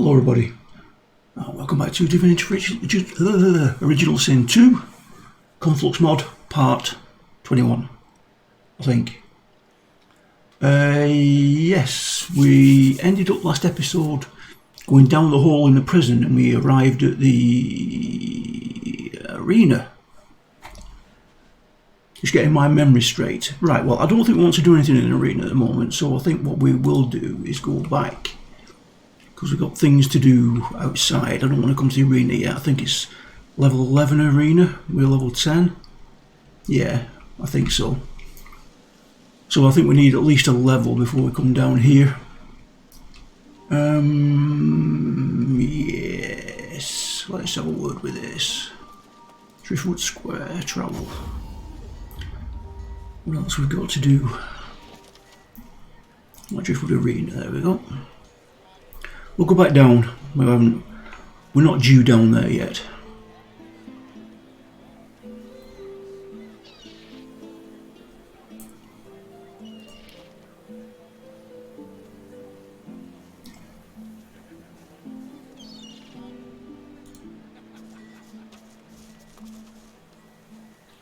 Hello everybody, welcome back to Divinity Original Sin 2, Conflux mod, part 21, I think. Yes, we ended up last episode going down the hall in the prison and we arrived at the arena. Just getting my memory straight. Right, well I don't think we want to do anything in the arena at the moment, so I think what we will do is go back. Because we've got things to do outside. I don't want to come to the arena yet. I think it's level 11 arena. We're level 10. Yeah, I think so. So I think we need at least a level before we come down here. Yes. Let's have a word with this. Driftwood Square, travel. What else we've got to do? Driftwood Arena, there we go. We'll go back down. We're not due down there yet.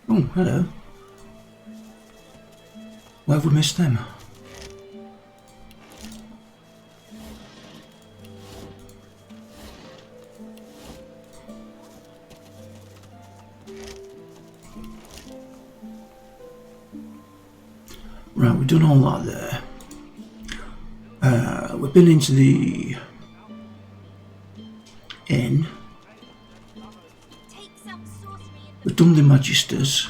Oh, hello. Why have we missed them? Right, we've done all that there. We've been into the inn. We've done the Magisters.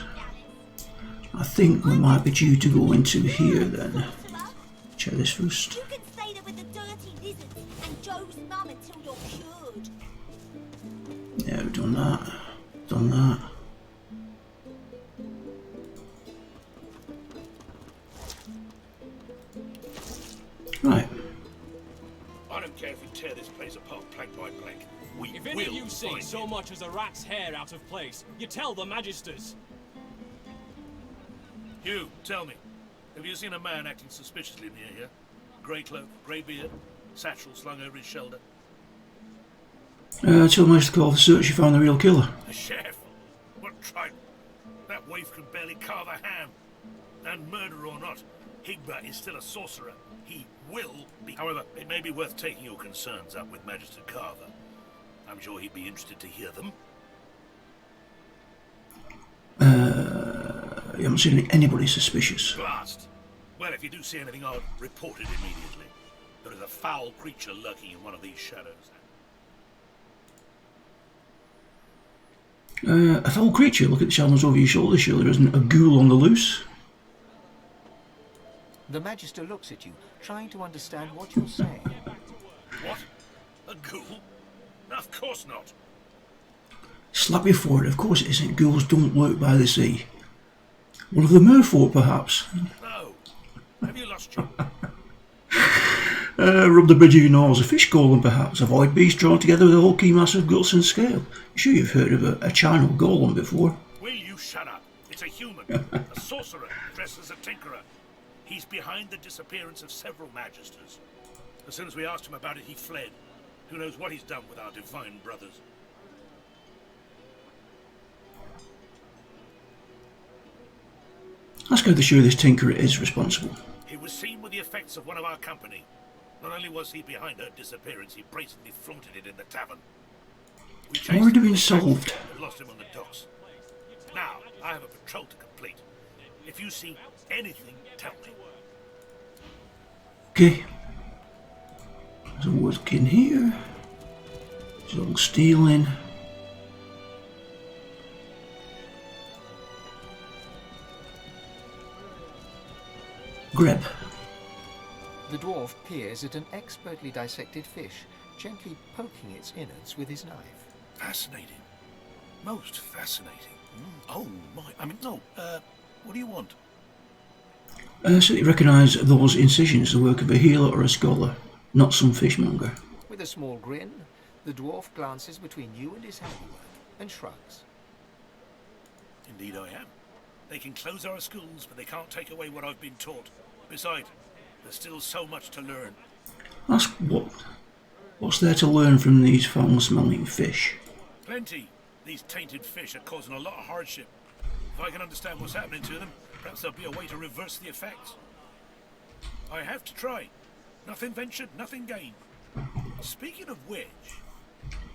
I think we might be due to go into here then. Check this first. Yeah, we've done that. Done that. Right. I don't care if we tear this place apart plank by plank. If any of you see so much as a rat's hair out of place, you tell the Magisters. Hugh, tell me, have you seen a man acting suspiciously near here? Grey cloak, grey beard, satchel slung over his shoulder. Tell the Master to call for search, you found the real killer. A chef? What tripe? That waif can barely carve a ham. And murderer or not, Higbert is still a sorcerer. He will be. However, it may be worth taking your concerns up with Magister Carver. I'm sure he'd be interested to hear them. You haven't seen anybody suspicious. Blast! Well, if you do see anything odd, report it immediately. There is a foul creature lurking in one of these shadows. A foul creature? Look at the shadows over your shoulder. Sure there isn't a ghoul on the loose. The Magister looks at you, trying to understand what you're saying. What? A ghoul? Of course not. Slap your forehead. Of course it isn't. Ghouls don't lurk by the sea. One of the merfolk, perhaps. No. Have you lost you? Rub the bridge of your nose. A fish golem, perhaps. A void beast drawn together with a hulky mass of guts and scale. I'm sure you've heard of a charnel golem before. Will you shut up? It's a human. A sorcerer dressed as a tinkerer. He's behind the disappearance of several Magisters. As soon as we asked him about it, he fled. Who knows what he's done with our divine brothers? Ask how they're sure this tinkerer is responsible. He was seen with the effects of one of our company. Not only was he behind her disappearance, he brazenly flaunted it in the tavern. We chased Already him been to solved. and lost him on the docks. Now, I have a patrol to complete. If you see anything, tell me. Okay. There's a work in here. There's all stealing. Grab. The dwarf peers at an expertly dissected fish, gently poking its innards with his knife. Fascinating. Most fascinating. Oh my, what do you want? So you recognise those incisions, the work of a healer or a scholar, not some fishmonger. With a small grin, the dwarf glances between you and his handiwork and shrugs. Indeed I am. They can close our schools, but they can't take away what I've been taught. Besides, there's still so much to learn. Ask what? What's there to learn from these foul-smelling fish? Plenty. These tainted fish are causing a lot of hardship. If I can understand what's happening to them, perhaps there'll be a way to reverse the effects. I have to try. Nothing ventured, nothing gained. Speaking of which,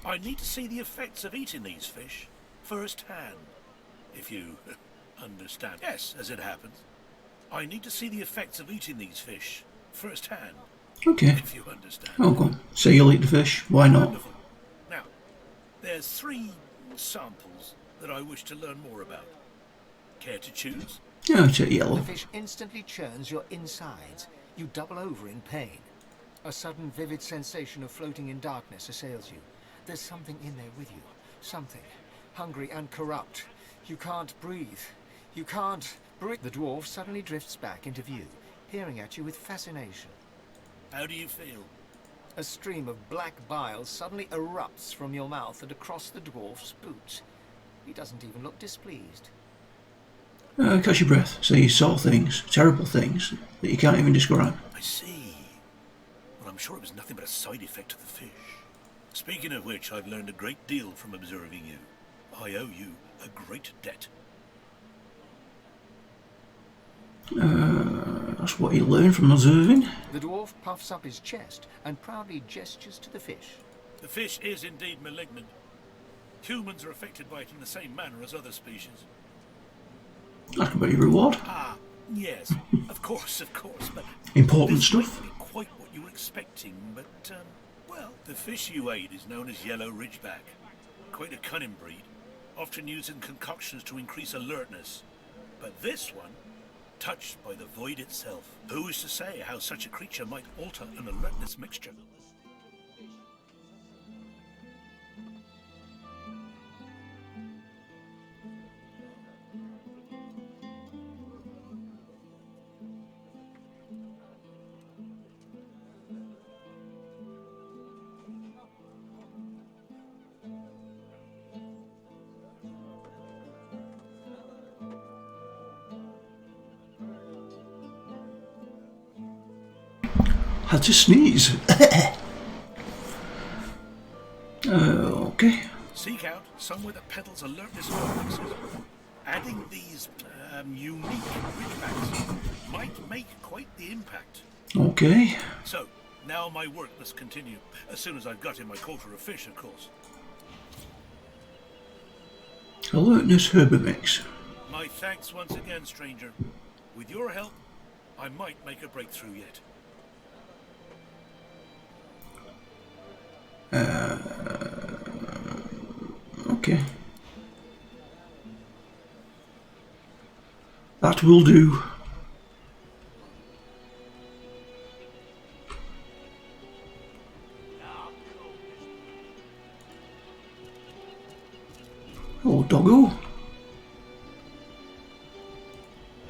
I need to see the effects of eating these fish firsthand. If you understand. Yes, as it happens. I need to see the effects of eating these fish firsthand. Okay. If you understand. Oh, go on. So you'll eat the fish. Why not? Wonderful. Now, there's 3 samples that I wish to learn more about. Care to choose? Yeah, it's a yellow. The fish instantly churns your insides. You double over in pain. A sudden vivid sensation of floating in darkness assails you. There's something in there with you. Something. Hungry and corrupt. You can't breathe. You can't breathe. The dwarf suddenly drifts back into view, peering at you with fascination. How do you feel? A stream of black bile suddenly erupts from your mouth and across the dwarf's boots. He doesn't even look displeased. Catch your breath. So you saw things, terrible things, that you can't even describe. I see. Well, I'm sure it was nothing but a side effect of the fish. Speaking of which, I've learned a great deal from observing you. I owe you a great debt. That's what you learn from observing. The dwarf puffs up his chest and proudly gestures to the fish. The fish is indeed malignant. Humans are affected by it in the same manner as other species. That could be your reward. Ah, yes, of course, but... Important this stuff. might be quite what you were expecting, but, well, the fish you ate is known as yellow ridgeback. Quite a cunning breed, often used in concoctions to increase alertness. But this one, touched by the void itself. Who is to say how such a creature might alter an alertness mixture? Had to sneeze. Okay. Seek out somewhere that peddles alertness complexes. Adding these unique ridgebacks might make quite the impact. Okay. So, now my work must continue. As soon as I've got in my quota of fish, of course. Alertness Herbamix. My thanks once again, stranger. With your help, I might make a breakthrough yet. Okay. That will do. Oh, doggo.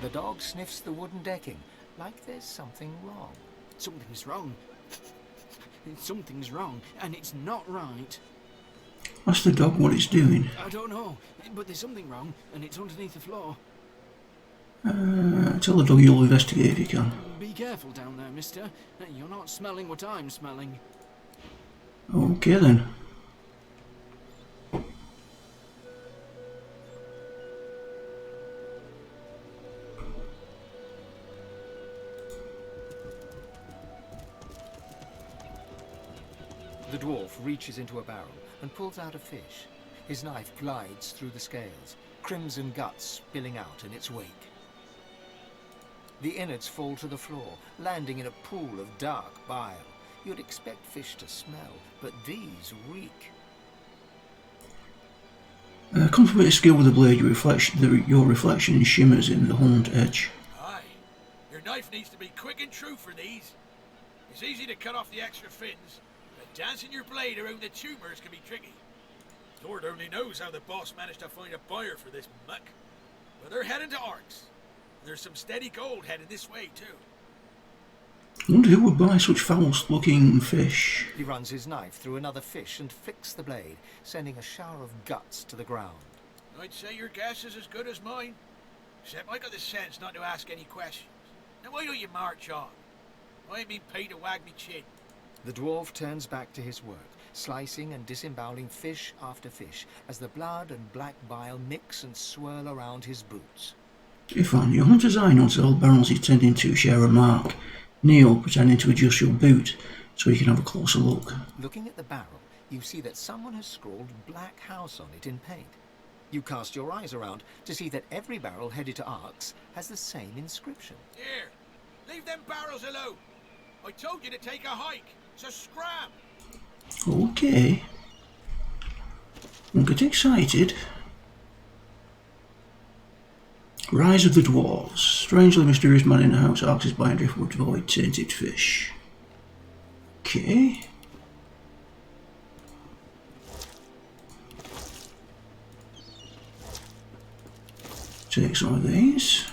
The dog sniffs the wooden decking, like there's something wrong. Something's wrong. Something's wrong, and it's not right. Ask the dog what it's doing. I don't know, but there's something wrong, and it's underneath the floor. Tell the dog you'll investigate if you can. Be careful down there, mister. You're not smelling what I'm smelling. Okay then. The dwarf reaches into a barrel and pulls out a fish. His knife glides through the scales, crimson guts spilling out in its wake. The innards fall to the floor, landing in a pool of dark bile. You'd expect fish to smell, but these reek. Compliment your skill with the blade. Your reflection shimmers in the honed edge. Aye. Your knife needs to be quick and true for these. It's easy to cut off the extra fins, but dancing your blade around the tumors can be tricky. Lord only knows how the boss managed to find a buyer for this muck. But they're heading to Arks. There's some steady gold heading this way too. I wonder who would buy such foul-looking fish. He runs his knife through another fish and flicks the blade, sending a shower of guts to the ground. I'd say your guess is as good as mine. Except I got the sense not to ask any questions. Now why don't you march on? I ain't been paid to wag me chin. The dwarf turns back to his work, slicing and disemboweling fish after fish as the blood and black bile mix and swirl around his boots. Ifan, your hunter's eye nods that all barrels he's tending to share a mark. Neil, pretending to adjust your boot so you can have a closer look. Looking at the barrel, you see that someone has scrawled Black House on it in paint. You cast your eyes around to see that every barrel headed to Arx has the same inscription. Here, leave them barrels alone. I told you to take a hike, so scram. Okay. Don't get excited. Rise of the Dwarves. Strangely mysterious man in the house Arx is buying driftwood to avoid tainted fish. Okay. Take some of these.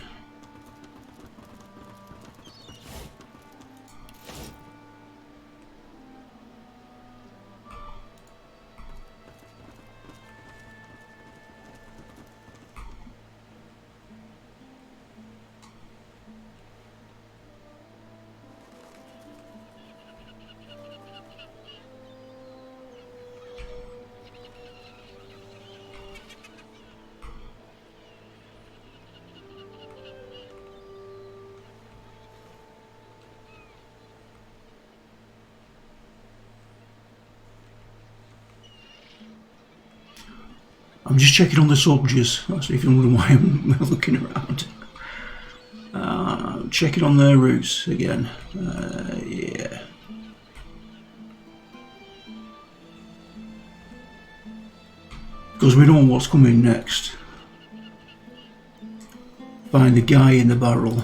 I'm just checking on the soldiers. That's if you're wondering why I'm looking around. Checking on their routes again. Yeah. Because we know what's coming next. Find the guy in the barrel.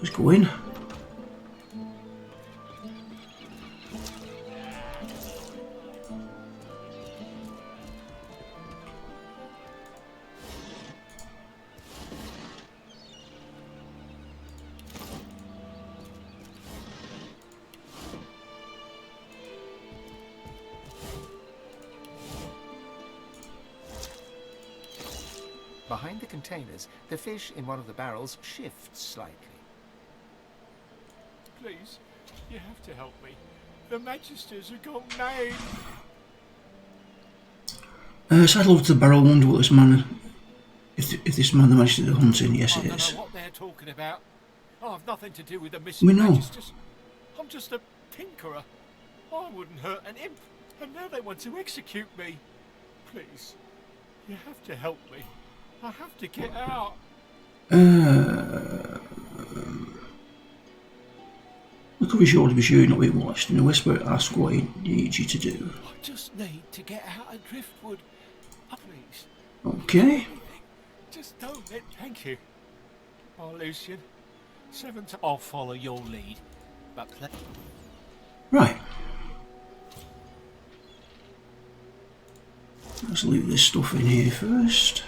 Let's go in. Behind the containers, the fish in one of the barrels shifts slightly. Please, you have to help me. The Magisters have gone mad. Saddle up to the barrel, wonder what this man... If this man the Magister is hunting, yes I it don't is. know what they're talking about. I've nothing to do with the missing We know. Magisters. I'm just a tinkerer. I wouldn't hurt an imp, and now they want to execute me. Please, you have to help me. I have to get out. Look over his shoulder to be sure you're not being watched, and a whisper asks what he needs you to do. I just need to get out of Driftwood. Please. Okay. Just don't let... Thank you. Oh, Lucian. 7 times. I'll follow your lead. But Right. Let's leave this stuff in here first.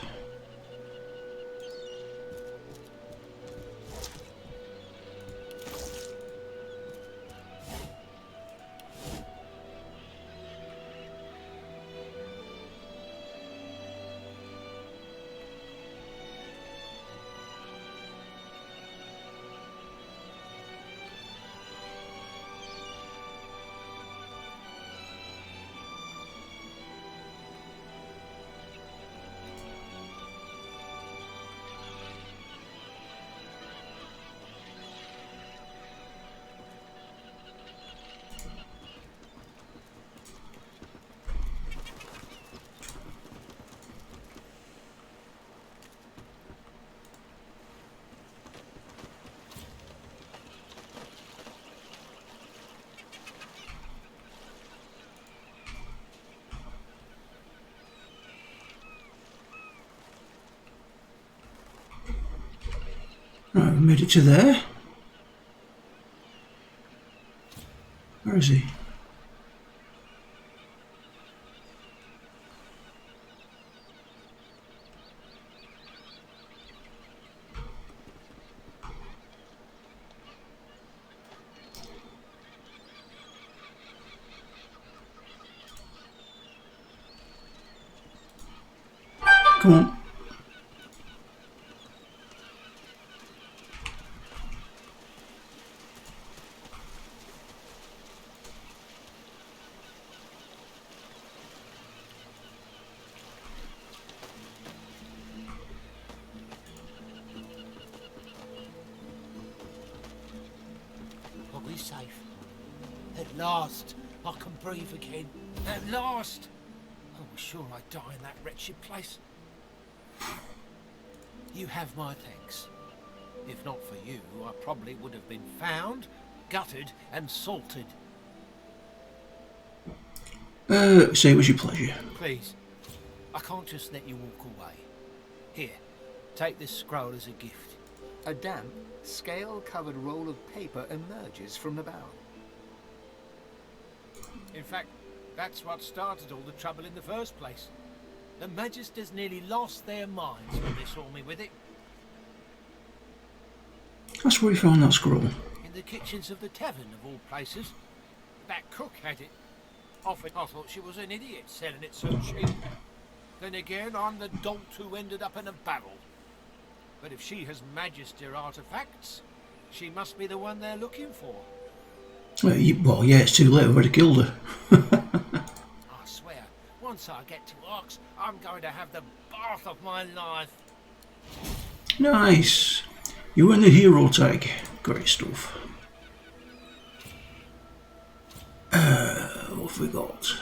Right, we made it to there. Where is he? Come on. Are we safe? At last, I can breathe again. At last! I was sure I'd die in that wretched place. You have my thanks. If not for you, I probably would have been found, gutted, and salted. Say it was your pleasure. Please, I can't just let you walk away. Here, take this scroll as a gift. A damp, scale-covered roll of paper emerges from the barrel. In fact, that's what started all the trouble in the first place. The Magisters nearly lost their minds when they saw me with it. That's where you found that scroll. In the kitchens of the tavern, of all places. That cook had it. Often I thought she was an idiot selling it so cheap. Then again, I'm the dolt who ended up in a barrel. But if she has Magister artifacts, she must be the one they're looking for. Well, yeah, it's too late. We've already killed her. I swear, once I get to Ox, I'm going to have the bath of my life. Nice. You win the hero tag. Great stuff. What have we got?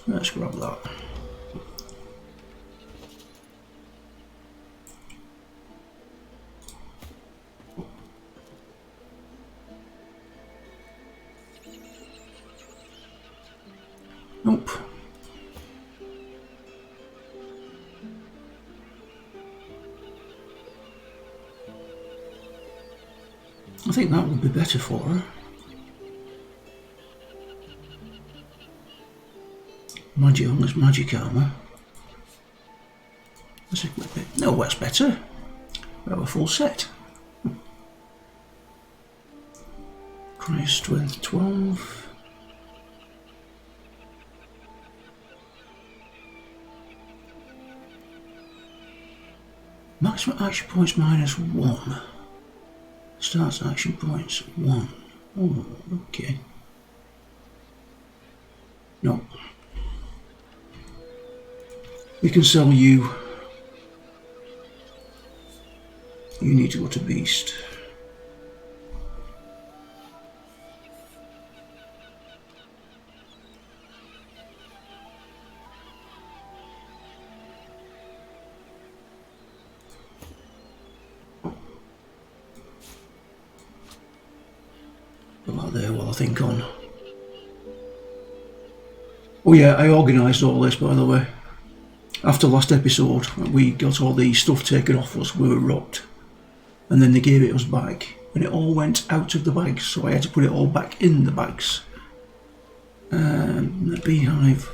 Let's grab that. Nope. I think that would be better for her. Magic almost magic armour. Let's equip it. No, that's better. We have a full set. Price strength 12. Maximum action points minus 1. Starts action points 1. Oh, okay. No. We can sell you. You need to go to Beast. Put that there while I think on. Oh yeah, I organised all this, by the way. After last episode, we got all the stuff taken off us, we were rocked. And then they gave it us back. And it all went out of the bags, so I had to put it all back in the bags. The beehive.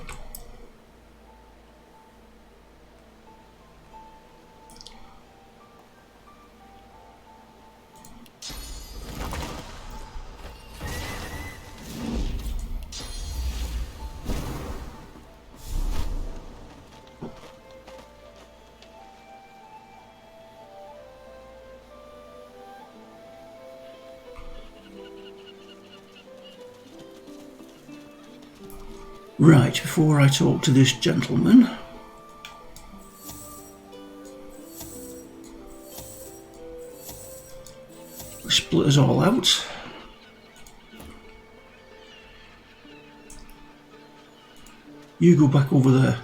Right, before I talk to this gentleman, split us all out. You go back over there.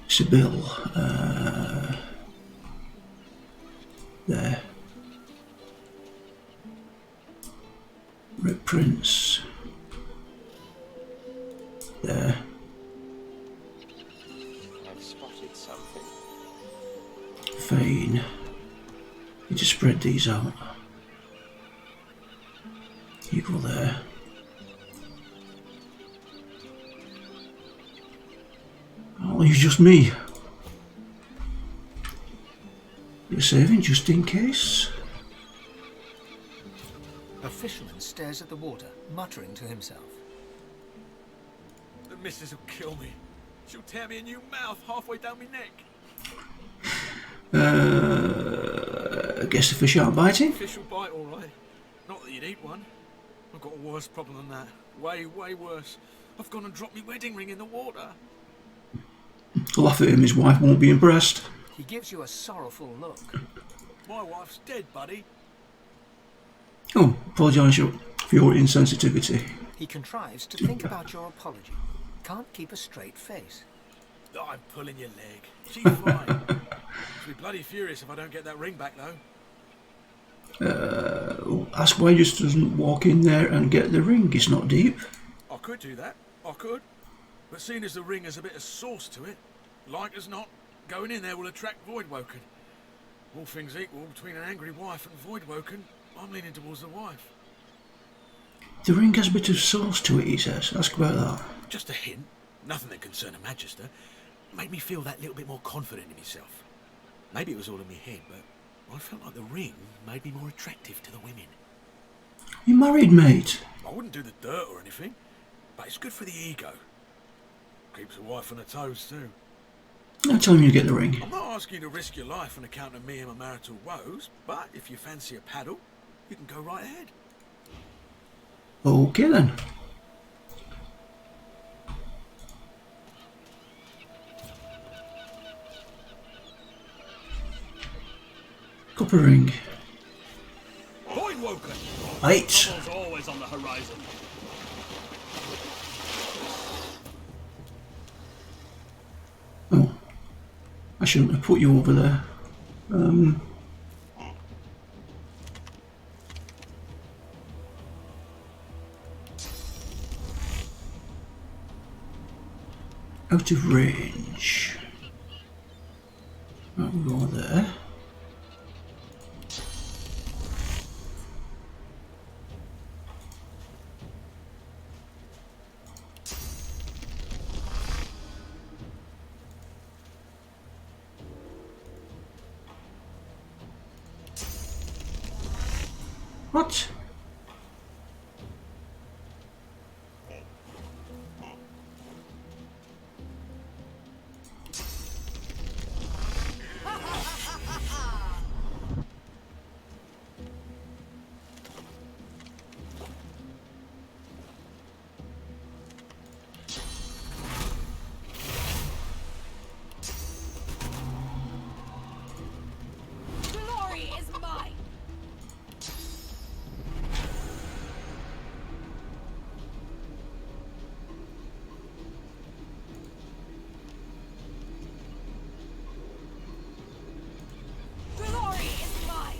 Sibyl, there. Red Prince, there. I've spotted something. Fane, you just spread these out. You go there. I'll leave just me. You're saving just in case. A fisherman stares at the water, muttering to himself. The missus will kill me. She'll tear me a new mouth halfway down my neck. I guess the fish aren't biting. Fish will bite, all right. Not that you'd eat one. I've got a worse problem than that. Way, way worse. I've gone and dropped my wedding ring in the water. Laugh at him, his wife won't be impressed. He gives you a sorrowful look. My wife's dead, buddy. Oh, apologise for your insensitivity. He contrives to think about your apology. Can't keep a straight face. I'm pulling your leg. She's fine. She'll be bloody furious if I don't get that ring back, though. Ask why he just doesn't walk in there and get the ring. It's not deep. I could do that. I could. But seeing as the ring has a bit of sauce to it, like as not, going in there will attract Voidwoken. All things equal, between an angry wife and Voidwoken, I'm leaning towards the wife. The ring has a bit of sauce to it, he says. Ask about that. Just a hint. Nothing that concerned a magister. Made me feel that little bit more confident in myself. Maybe it was all in my head, but I felt like the ring made me more attractive to the women. You married, mate? I wouldn't do the dirt or anything, but it's good for the ego. Keeps a wife on her toes too. I'll tell him you get the ring. I'm not asking you to risk your life on account of me and my marital woes, but if you fancy a paddle, you can go right ahead. Okay then. Copper ring. Voidwoken! Right. Trouble's always on the horizon. Oh, I shouldn't have put you over there. Out of range. Right, we'll go there. What? Glory is mine. Glory is mine.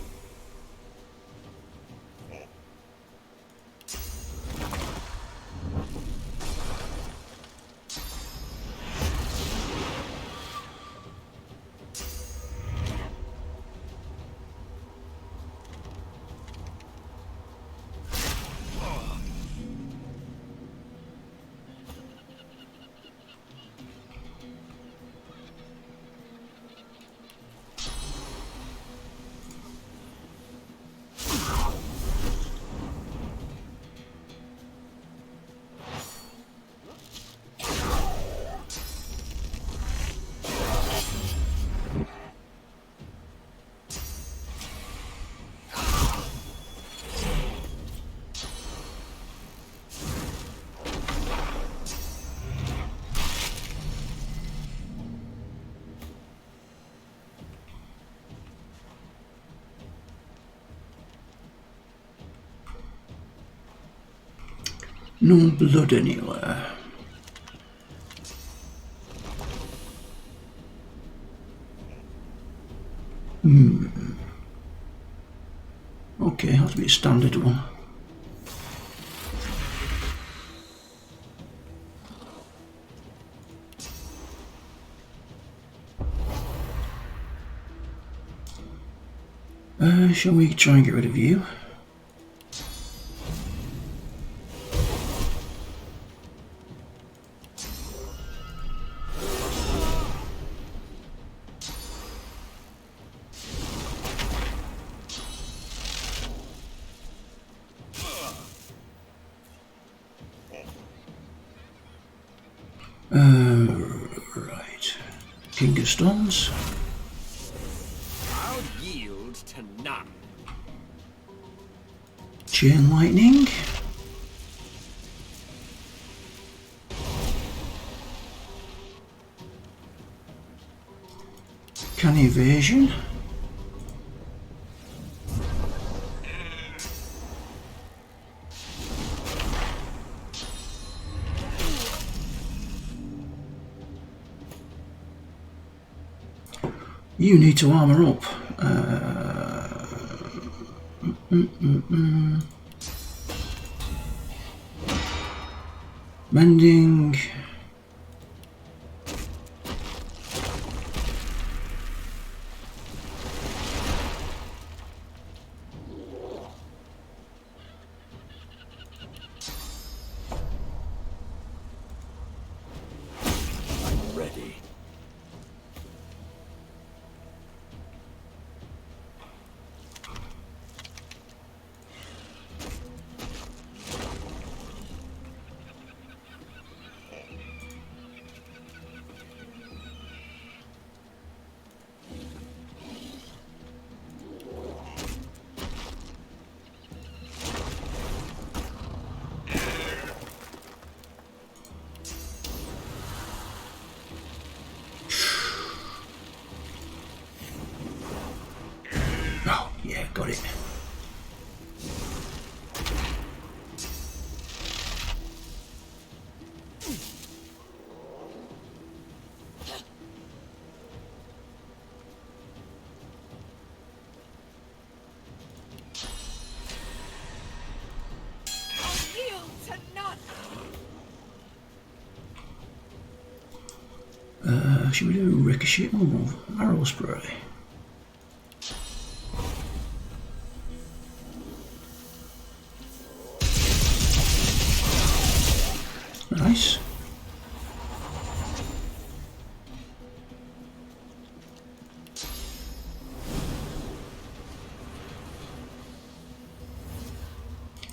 No blood anywhere. Okay, has to be a standard one. Shall we try and get rid of you? Right. King of Stones. I'll yield to none. Chain Lightning. Can Evasion. You need to armour up. Mending. I'm ready. Oh, yeah, got it. I'll yield to none. Should we do Ricochet or Arrow Spray? Nice.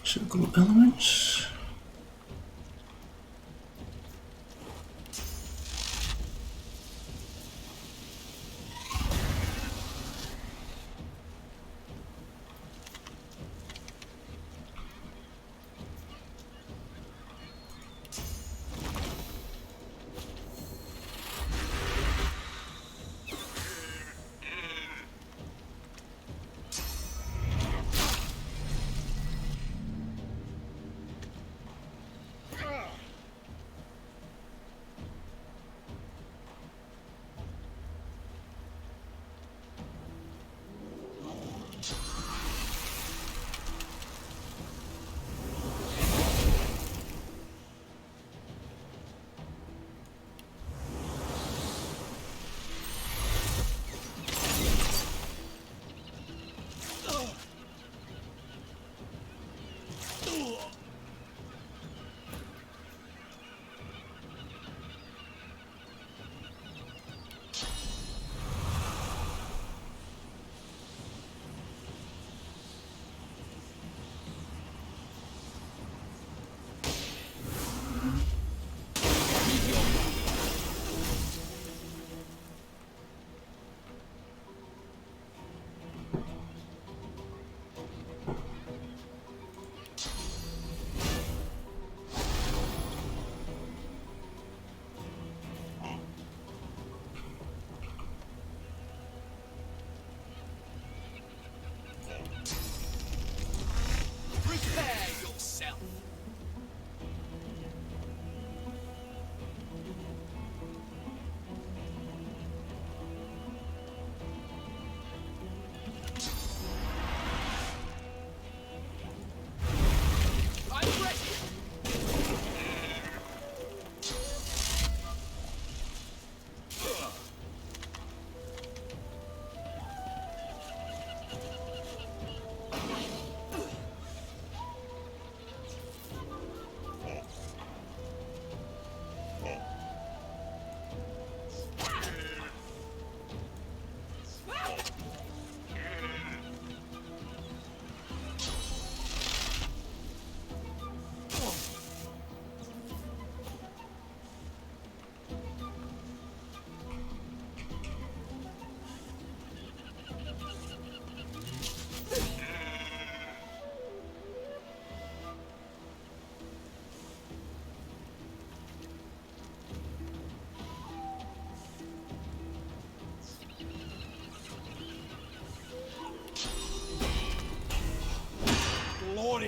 Circle elements.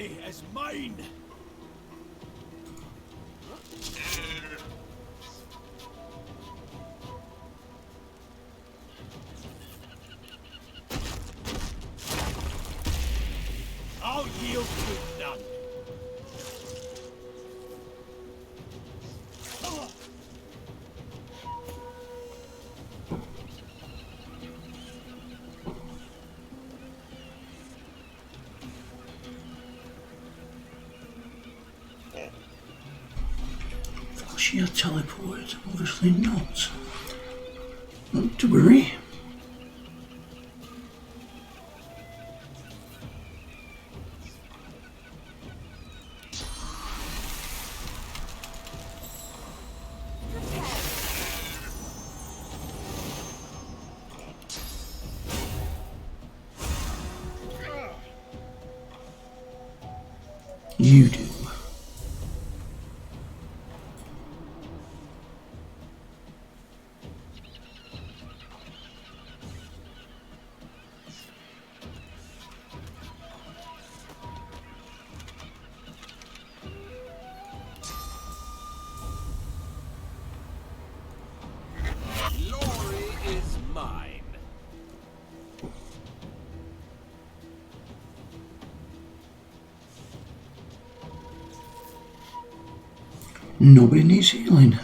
glory is mine! I'll yield to none. Was she a teleport? Obviously not. Not to worry. You do. Glory is mine. Nobody needs healing.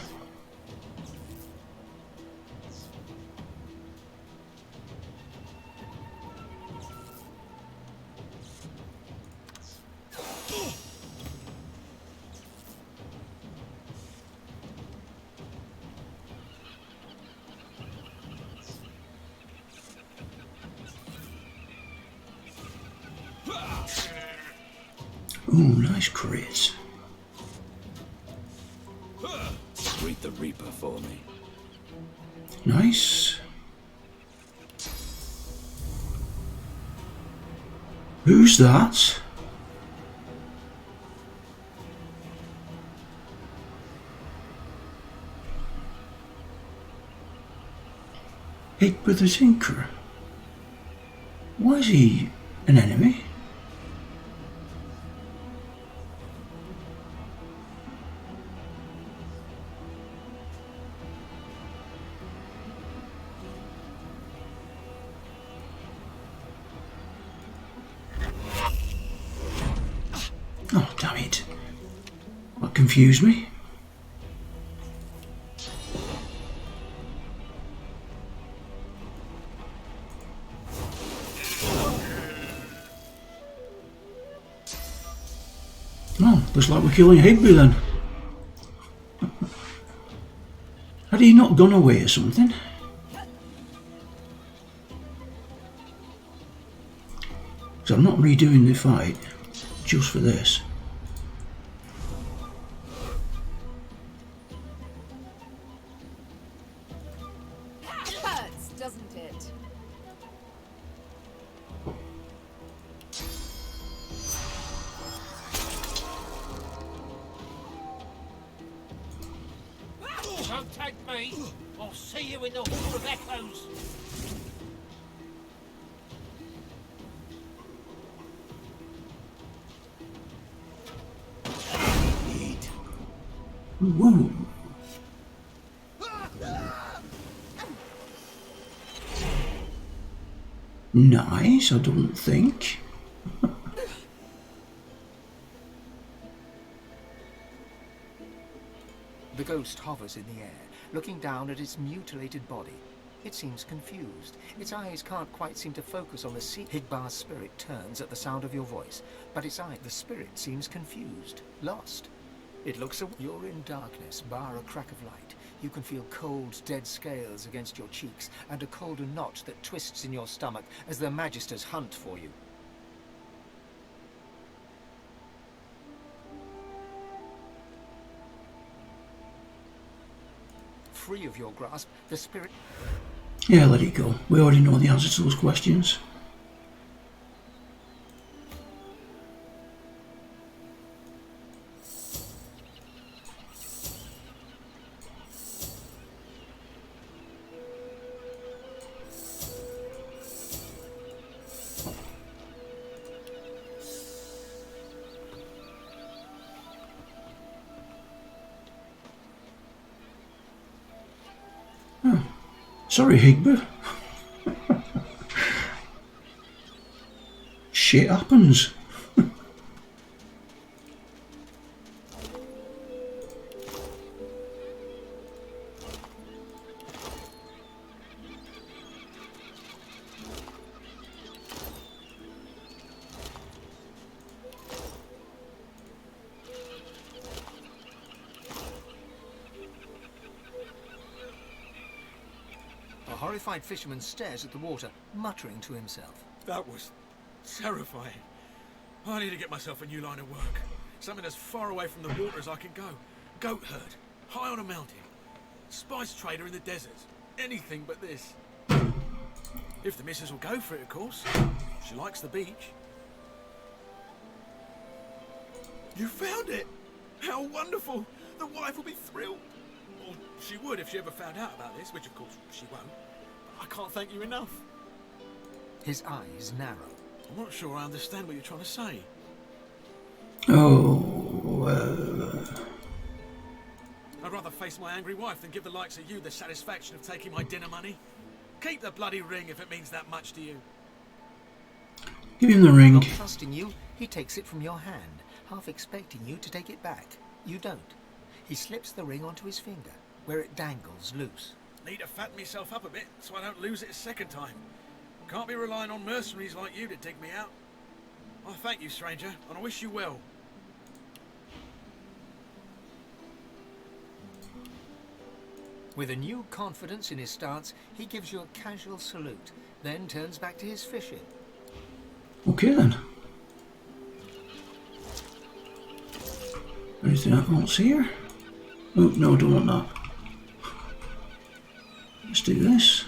Ooh, nice crit. Greet the Reaper for me. Nice. Who's that? Hit with a tinker. Why is he an enemy? Oh, damn it. That confused me. Oh, looks like we're killing Higby then. Had he not gone away or something? So I'm not redoing the fight just for this. Hurts, doesn't it? Don't take me. I'll see you in the Hall of Echoes. Whoa. Nice, I don't think. The ghost hovers in the air, looking down at its mutilated body. It seems confused. Its eyes can't quite seem to focus on the sea. Higbar's spirit turns at the sound of your voice, but the spirit seems confused, lost. It looks away. You're in darkness, bar a crack of light. You can feel cold, dead scales against your cheeks, and a colder knot that twists in your stomach as the Magisters hunt for you. Free of your grasp, the spirit... Yeah, let it go. We already know the answer to those questions. Sorry, Higby. Shit happens. A horrified fisherman stares at the water, muttering to himself. That was terrifying. I need to get myself a new line of work. Something as far away from the water as I can go. Goat herd, high on a mountain. Spice trader in the desert. Anything but this. If the missus will go for it, of course. She likes the beach. You found it! How wonderful! The wife will be thrilled. Or she would if she ever found out about this, which of course she won't. But I can't thank you enough. His eyes narrow. I'm not sure I understand what you're trying to say. Oh, I'd rather face my angry wife than give the likes of you the satisfaction of taking my dinner money. Keep the bloody ring if it means that much to you. give him the ring. Not trusting you, he takes it from your hand, half expecting you to take it back. You don't. He slips the ring onto his finger, where it dangles loose. Need to fatten myself up a bit so I don't lose it a second time. Can't be relying on mercenaries like you to dig me out. I thank you, stranger, and I wish you well. With a new confidence in his stance, he gives you a casual salute, then turns back to his fishing. Okay then. Anything else here? Oh, no, don't want that. Let's do this.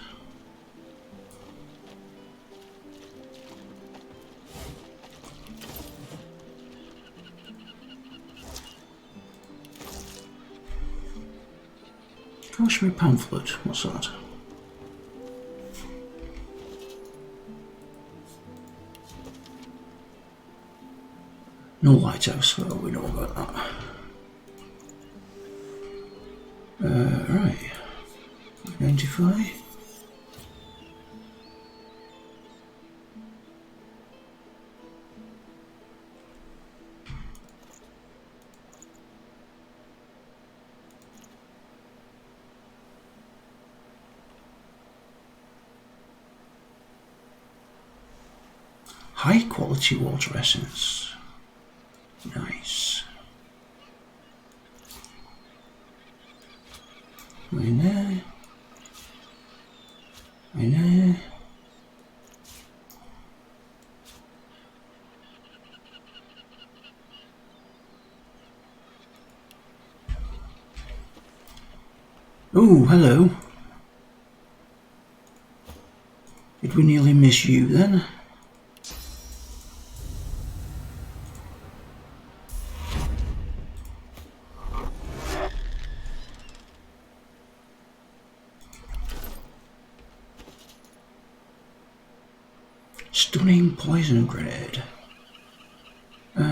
Cautionary pamphlet, what's that? No lighthouse, well, we know about that. Right. Identify. High quality water essence. Nice. In there. In there. Oh, hello. Did we nearly miss you then? Stunning poison grenade. I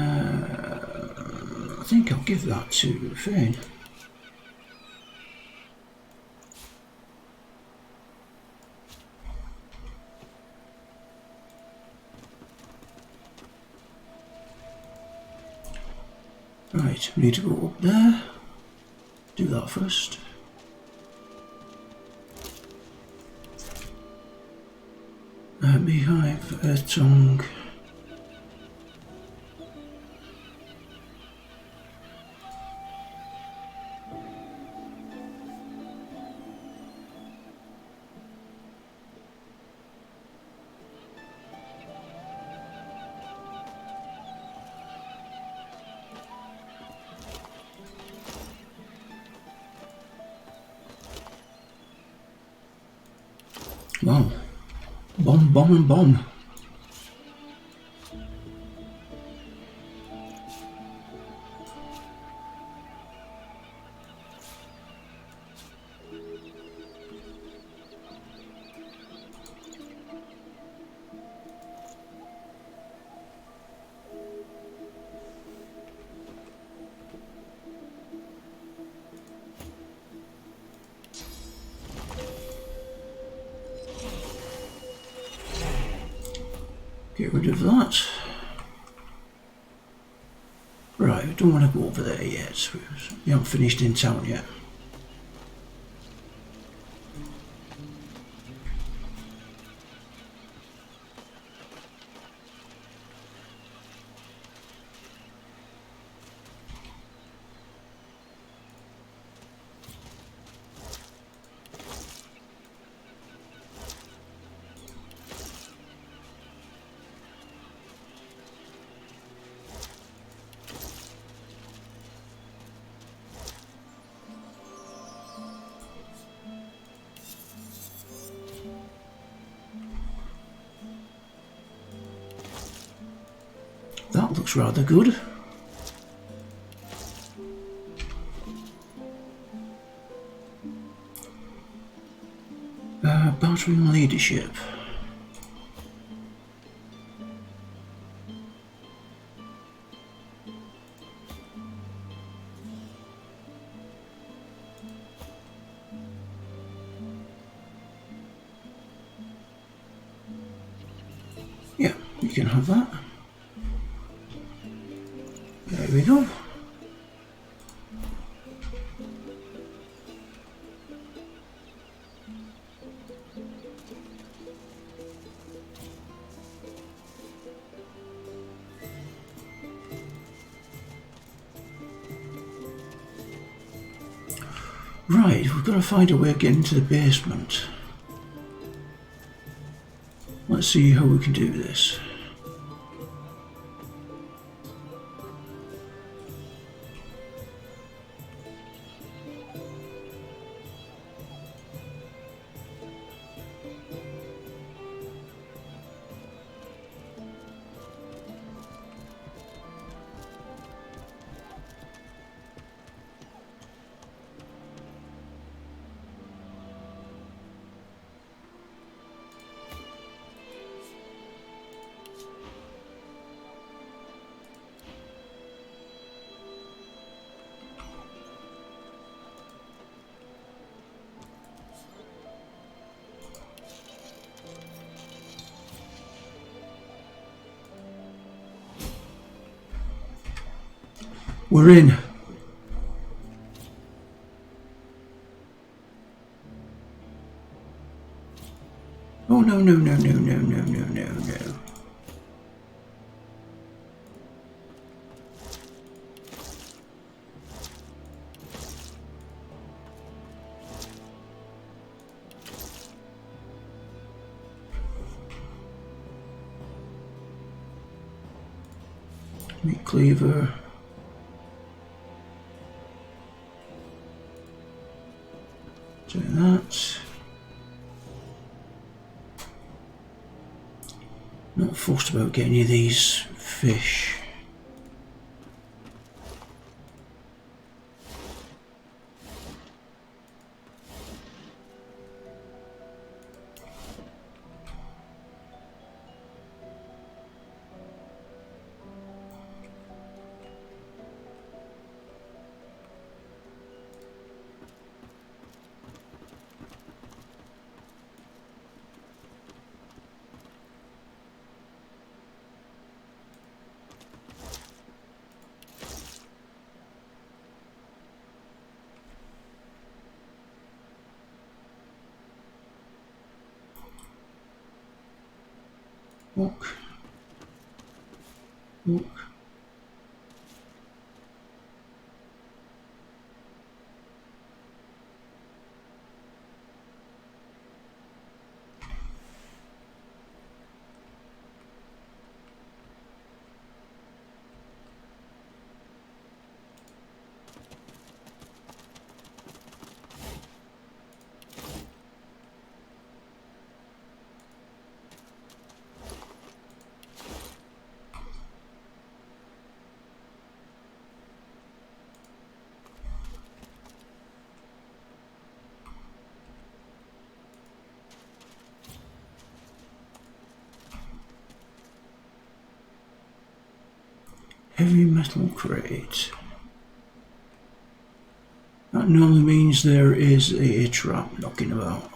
think I'll give that to Fane. Right, we need to go up there. Do that first. Beehive, Earth Tongue. Wow. Bomb, bomb and bomb. Get rid of that. Right, I don't want to go over there yet. We haven't finished in town yet. That looks rather good. Battering leadership. Yeah, you can have that. There we go. Right, we've got to find a way of getting to the basement. Let's see how we can do this. We're in. Oh no, no, no, no, no, no, no, no, no. Meat cleaver. Do that. Not fussed about getting any of these fish. Walk. Walk. Heavy metal crate. That normally means there is a trap knocking about.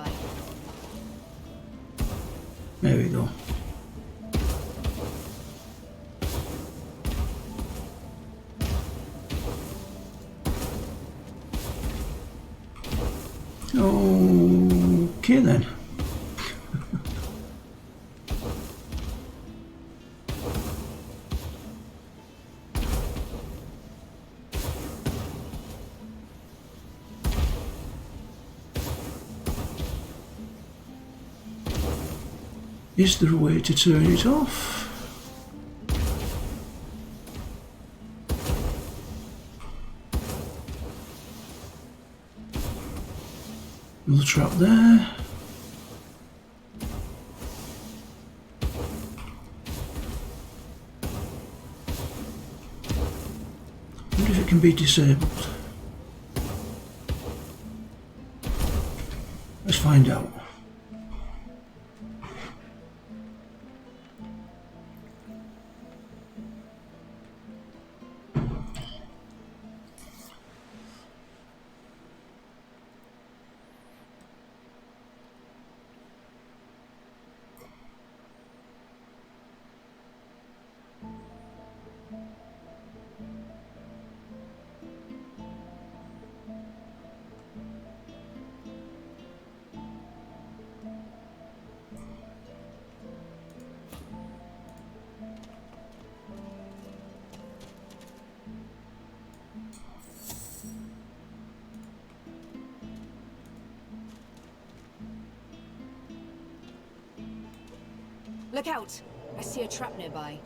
nearby. There we go. Okay then. Is there a way to turn it off? Another trap there. I wonder if it can be disabled. Let's find out. Look out! I see a trap nearby.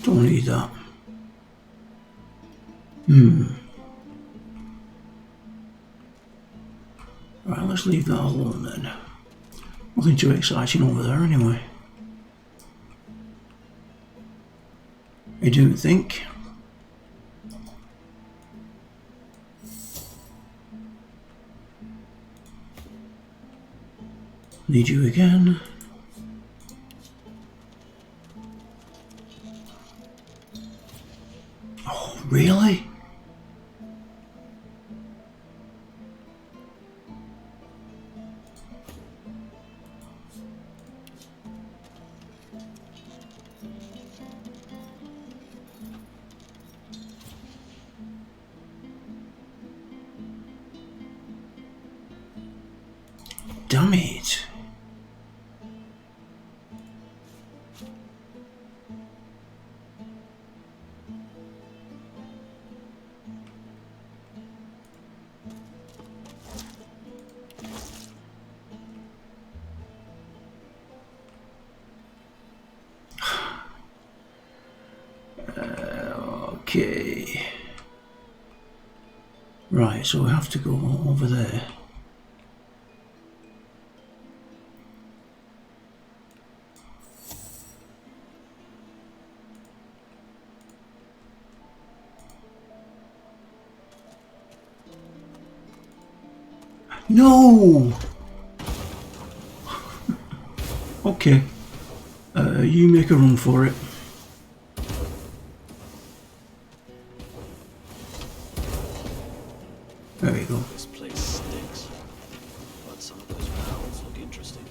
Don't need that. Right, let's leave that alone then. Nothing too exciting over there anyway. I don't think. Need you again. Oh, really? Damn it. Okay. Right, so we have to go over there. No! Okay. You make a run for it. There we go. This place stinks, but some of those valves look interesting.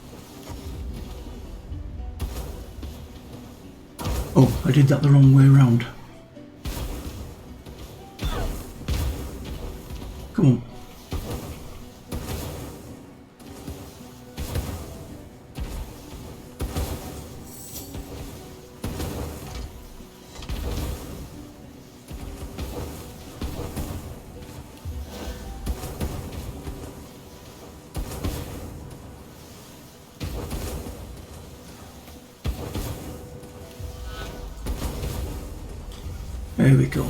Oh, I did that the wrong way around. Come on. There we go.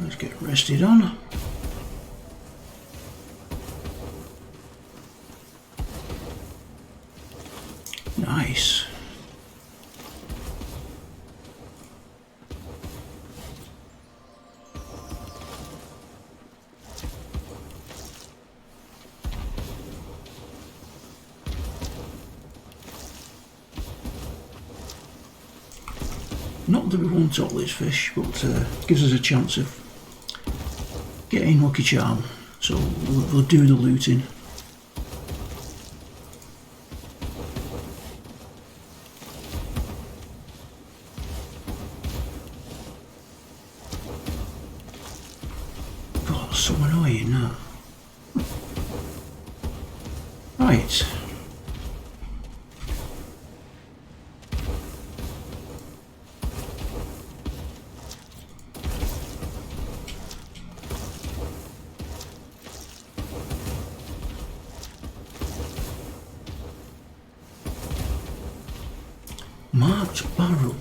Let's get rested on. Nice. Not that we want all these fish, but gives us a chance of getting Lucky Charm. So we'll do the looting. God, so annoying now. Right. Marked barrel.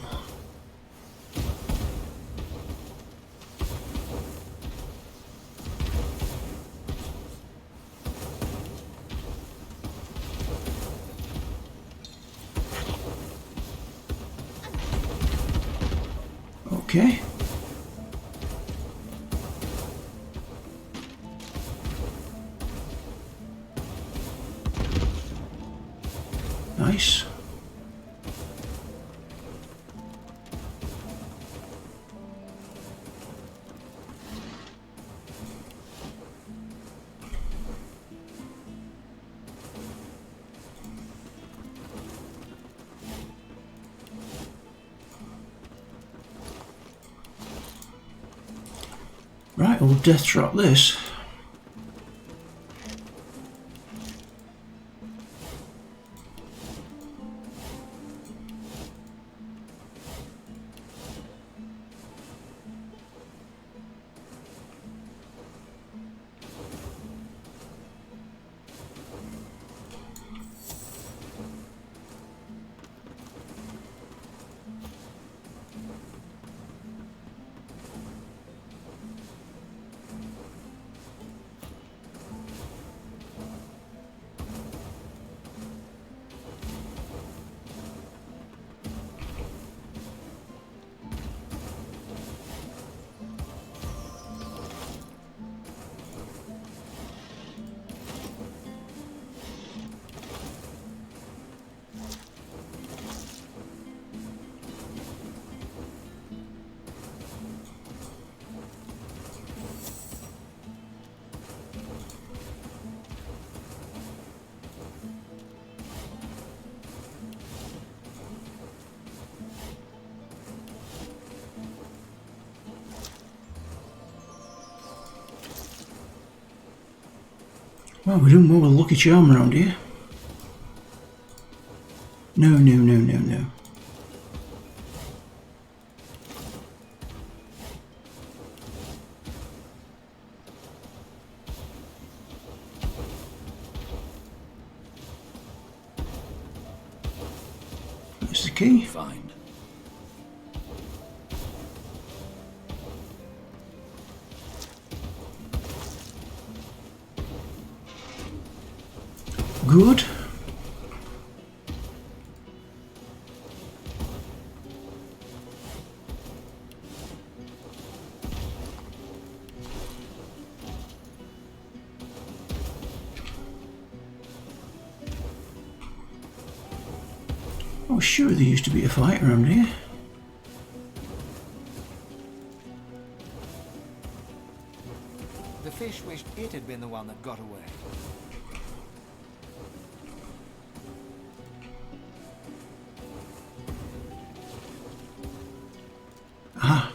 Okay. Nice. Right, we'll death trap this. Well, we're doing well with Lucky Charm around here. No, no, no, no, no. That's the key. Fine. Good. Oh, sure, there used to be a fight around here. The fish wished it had been the one that got away. Ah.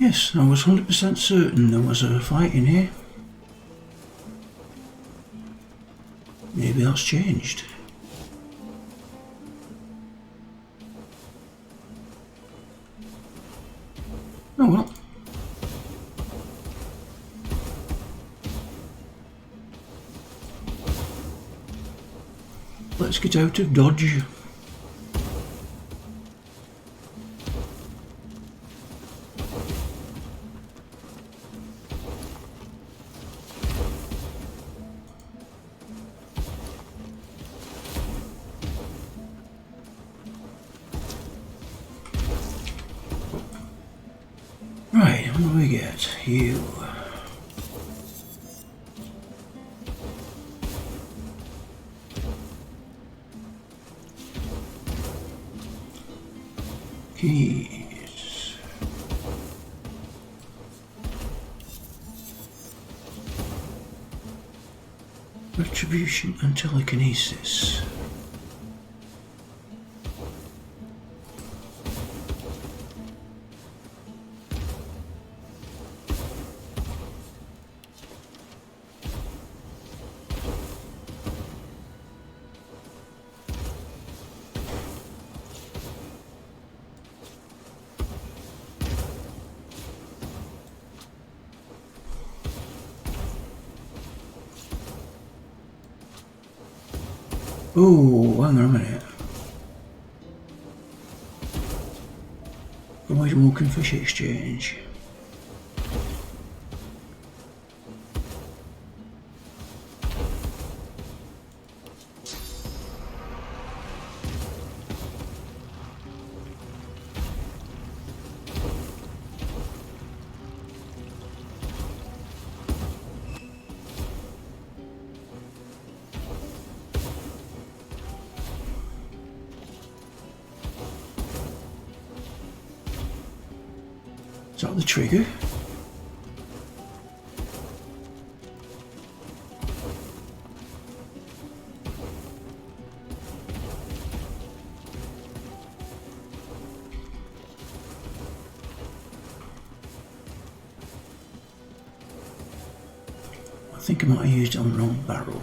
Yes, I was 100% certain there was a fight in here. Maybe that's changed. Oh well. Let's get out of dodge. Right, what do we get? You. Keys. Retribution and telekinesis. Oh, hang on a minute. Avoid walking fish exchange. Is that the trigger? I think I might have used it on the wrong barrel.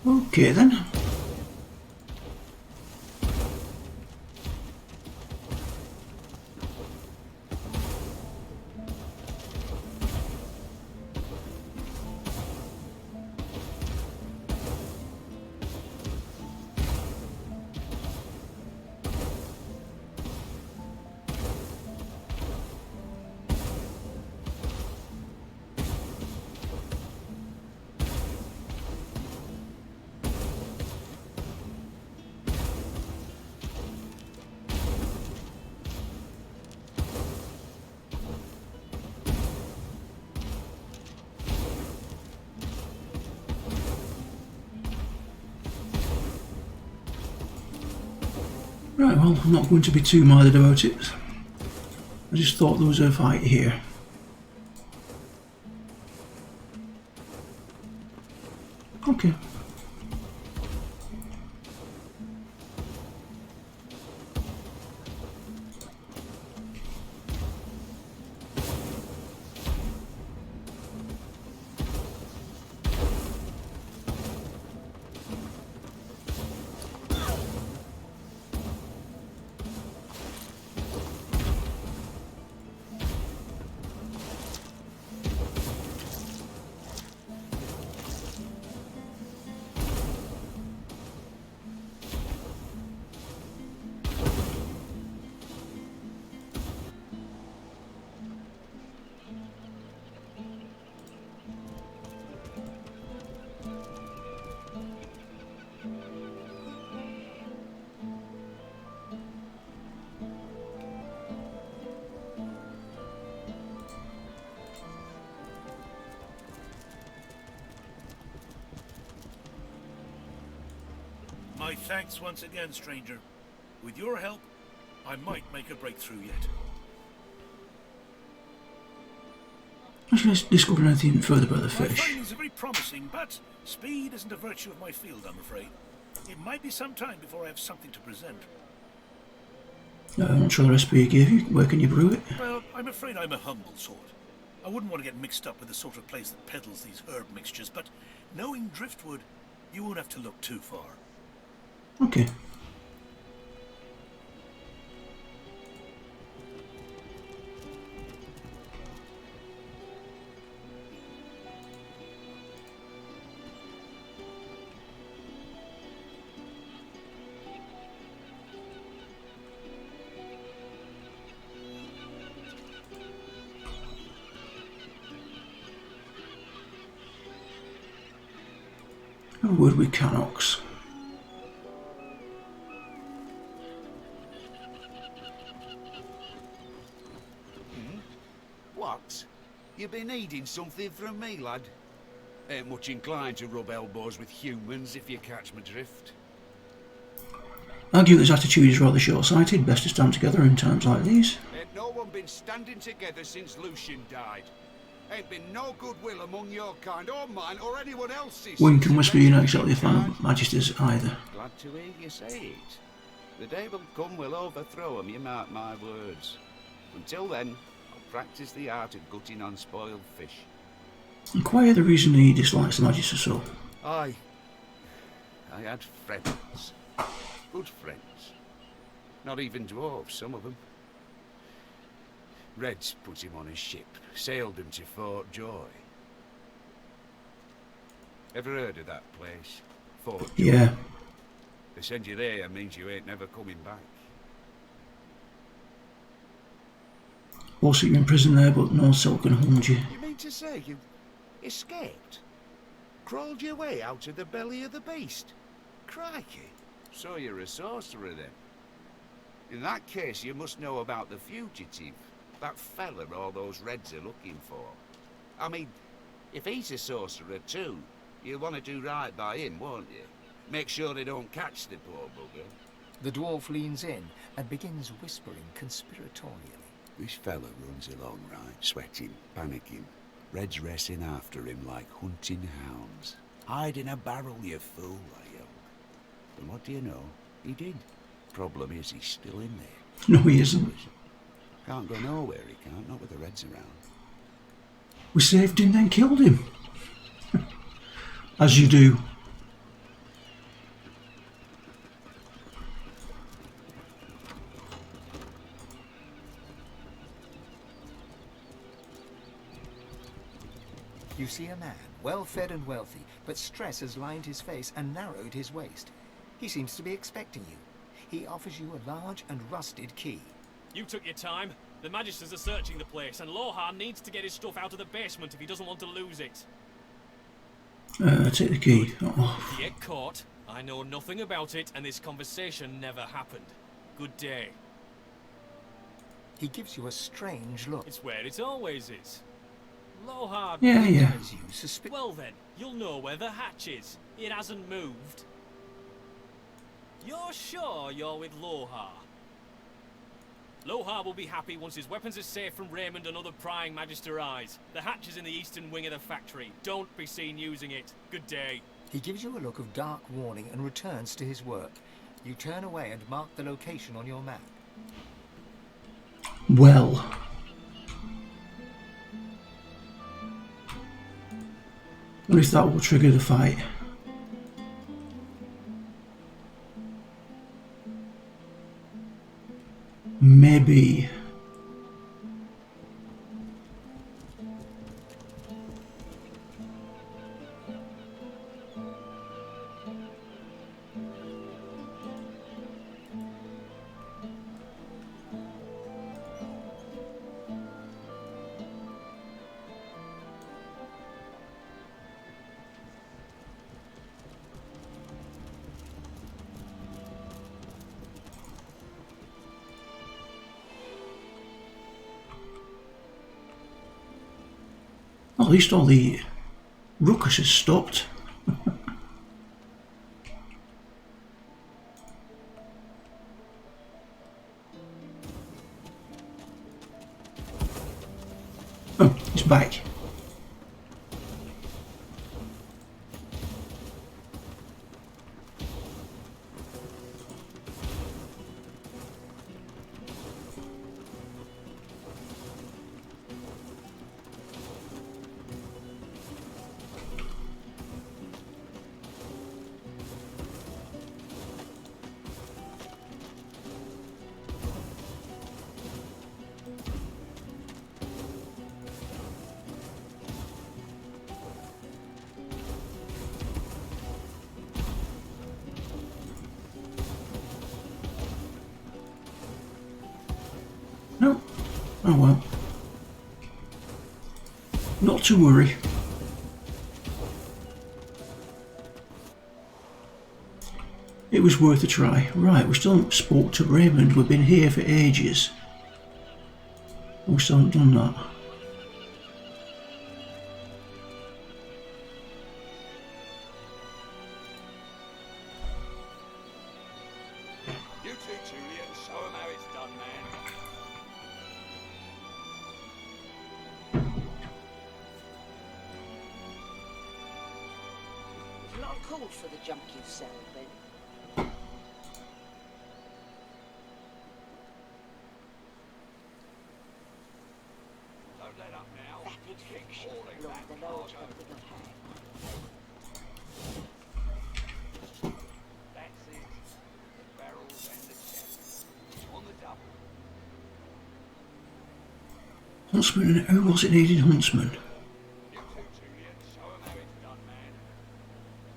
Okay then. Right, well, I'm not going to be too mired about it. I just thought there was a fight here. Okay. My thanks once again, stranger. With your help, I might make a breakthrough yet. Actually, let's discover anything further about the My fish. findings are very promising, but speed isn't a virtue of my field, I'm afraid. It might be some time before I have something to present. I'm not sure the recipe you gave you. Where can you brew it? Well, I'm afraid I'm a humble sort. I wouldn't want to get mixed up with the sort of place that peddles these herb mixtures, but knowing driftwood, you won't have to look too far. Okay. A word with Canox. What? You been needing something from me, lad? Ain't much inclined to rub elbows with humans, if you catch my drift. Argue his attitude is rather short-sighted. Best to stand together in times like these. Ain't no one been standing together since Lucian died. Ain't been no goodwill among your kind, or mine, or anyone else's. Wink and whisper, you're not exactly a fan of Magisters either. Glad to hear you say it. The day will come we'll overthrow 'em, you mark my words. Until then, I'll practice the art of gutting unspoiled fish. Inquire the reason he dislikes the Magister so. I had friends. Good friends. Not even dwarves, some of them. Reds put him on his ship, sailed him to Fort Joy. Ever heard of that place? Fort Joy? Yeah. They send you there means you ain't never coming back. Also, you're in prison there, but no cell can hold you. You mean to say you escaped? Crawled your way out of the belly of the beast? Crikey. So you're a sorcerer then? In that case, you must know about the fugitive. That fella all those Reds are looking for. I mean, if he's a sorcerer too, you'll want to do right by him, won't you? Make sure they don't catch the poor bugger. The dwarf leans in and begins whispering conspiratorially. This fella runs along right, sweating, panicking. Reds racing after him like hunting hounds. Hide in a barrel, you fool, I yelled. And what do you know? He did. Problem is, he's still in there. No, he isn't. Can't go nowhere, he can't, not with the Reds around. We saved him, then killed him. As you do. You see a man, well-fed and wealthy, but stress has lined his face and narrowed his waist. He seems to be expecting you. He offers you a large and rusted key. You took your time. The Magisters are searching the place, and Lohar needs to get his stuff out of the basement if he doesn't want to lose it. Take the key. Oh. If you get caught, I know nothing about it, and this conversation never happened. Good day. He gives you a strange look. It's where it always is. Lohar... Yeah. Does you Well then, you'll know where the hatch is. It hasn't moved. You're sure you're with Lohar? Lohar will be happy once his weapons are safe from Raymond and other prying Magister eyes. The hatch is in the eastern wing of the factory. Don't be seen using it. Good day. He gives you a look of dark warning and returns to his work. You turn away and mark the location on your map. Well. What if that will trigger the fight? Maybe. At least all the ruckus has stopped. Oh, it's back. No. Oh well. Not to worry. It was worth a try. Right, we still haven't spoke to Raymond. We've been here for ages. We still haven't done that. You too, Julian. Show 'em how it's done, man. There's a lot of calls for the junk you sell, then. Don't let up now. Vapid Keep friction hauling along that the large cargo. building of hay. That's it. The barrels and the chests. On the double. Huntsman, who was it needed Huntsman? You too, Julian. Show 'em how it's done, man.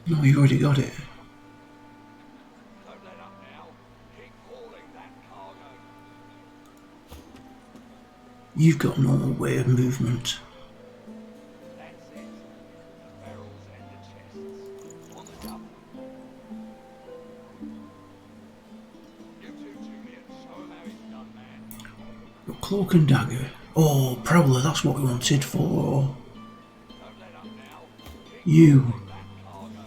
No, you already got it. Don't let up now. Keep hauling that cargo. You've got no way of movement. That's it. The barrels and the chests. On the double. You too, Julian. Show 'em how it's done, man. Got cloak and dagger. Oh, probably that's what we wanted for Don't let up now. Keep you. hauling that cargo.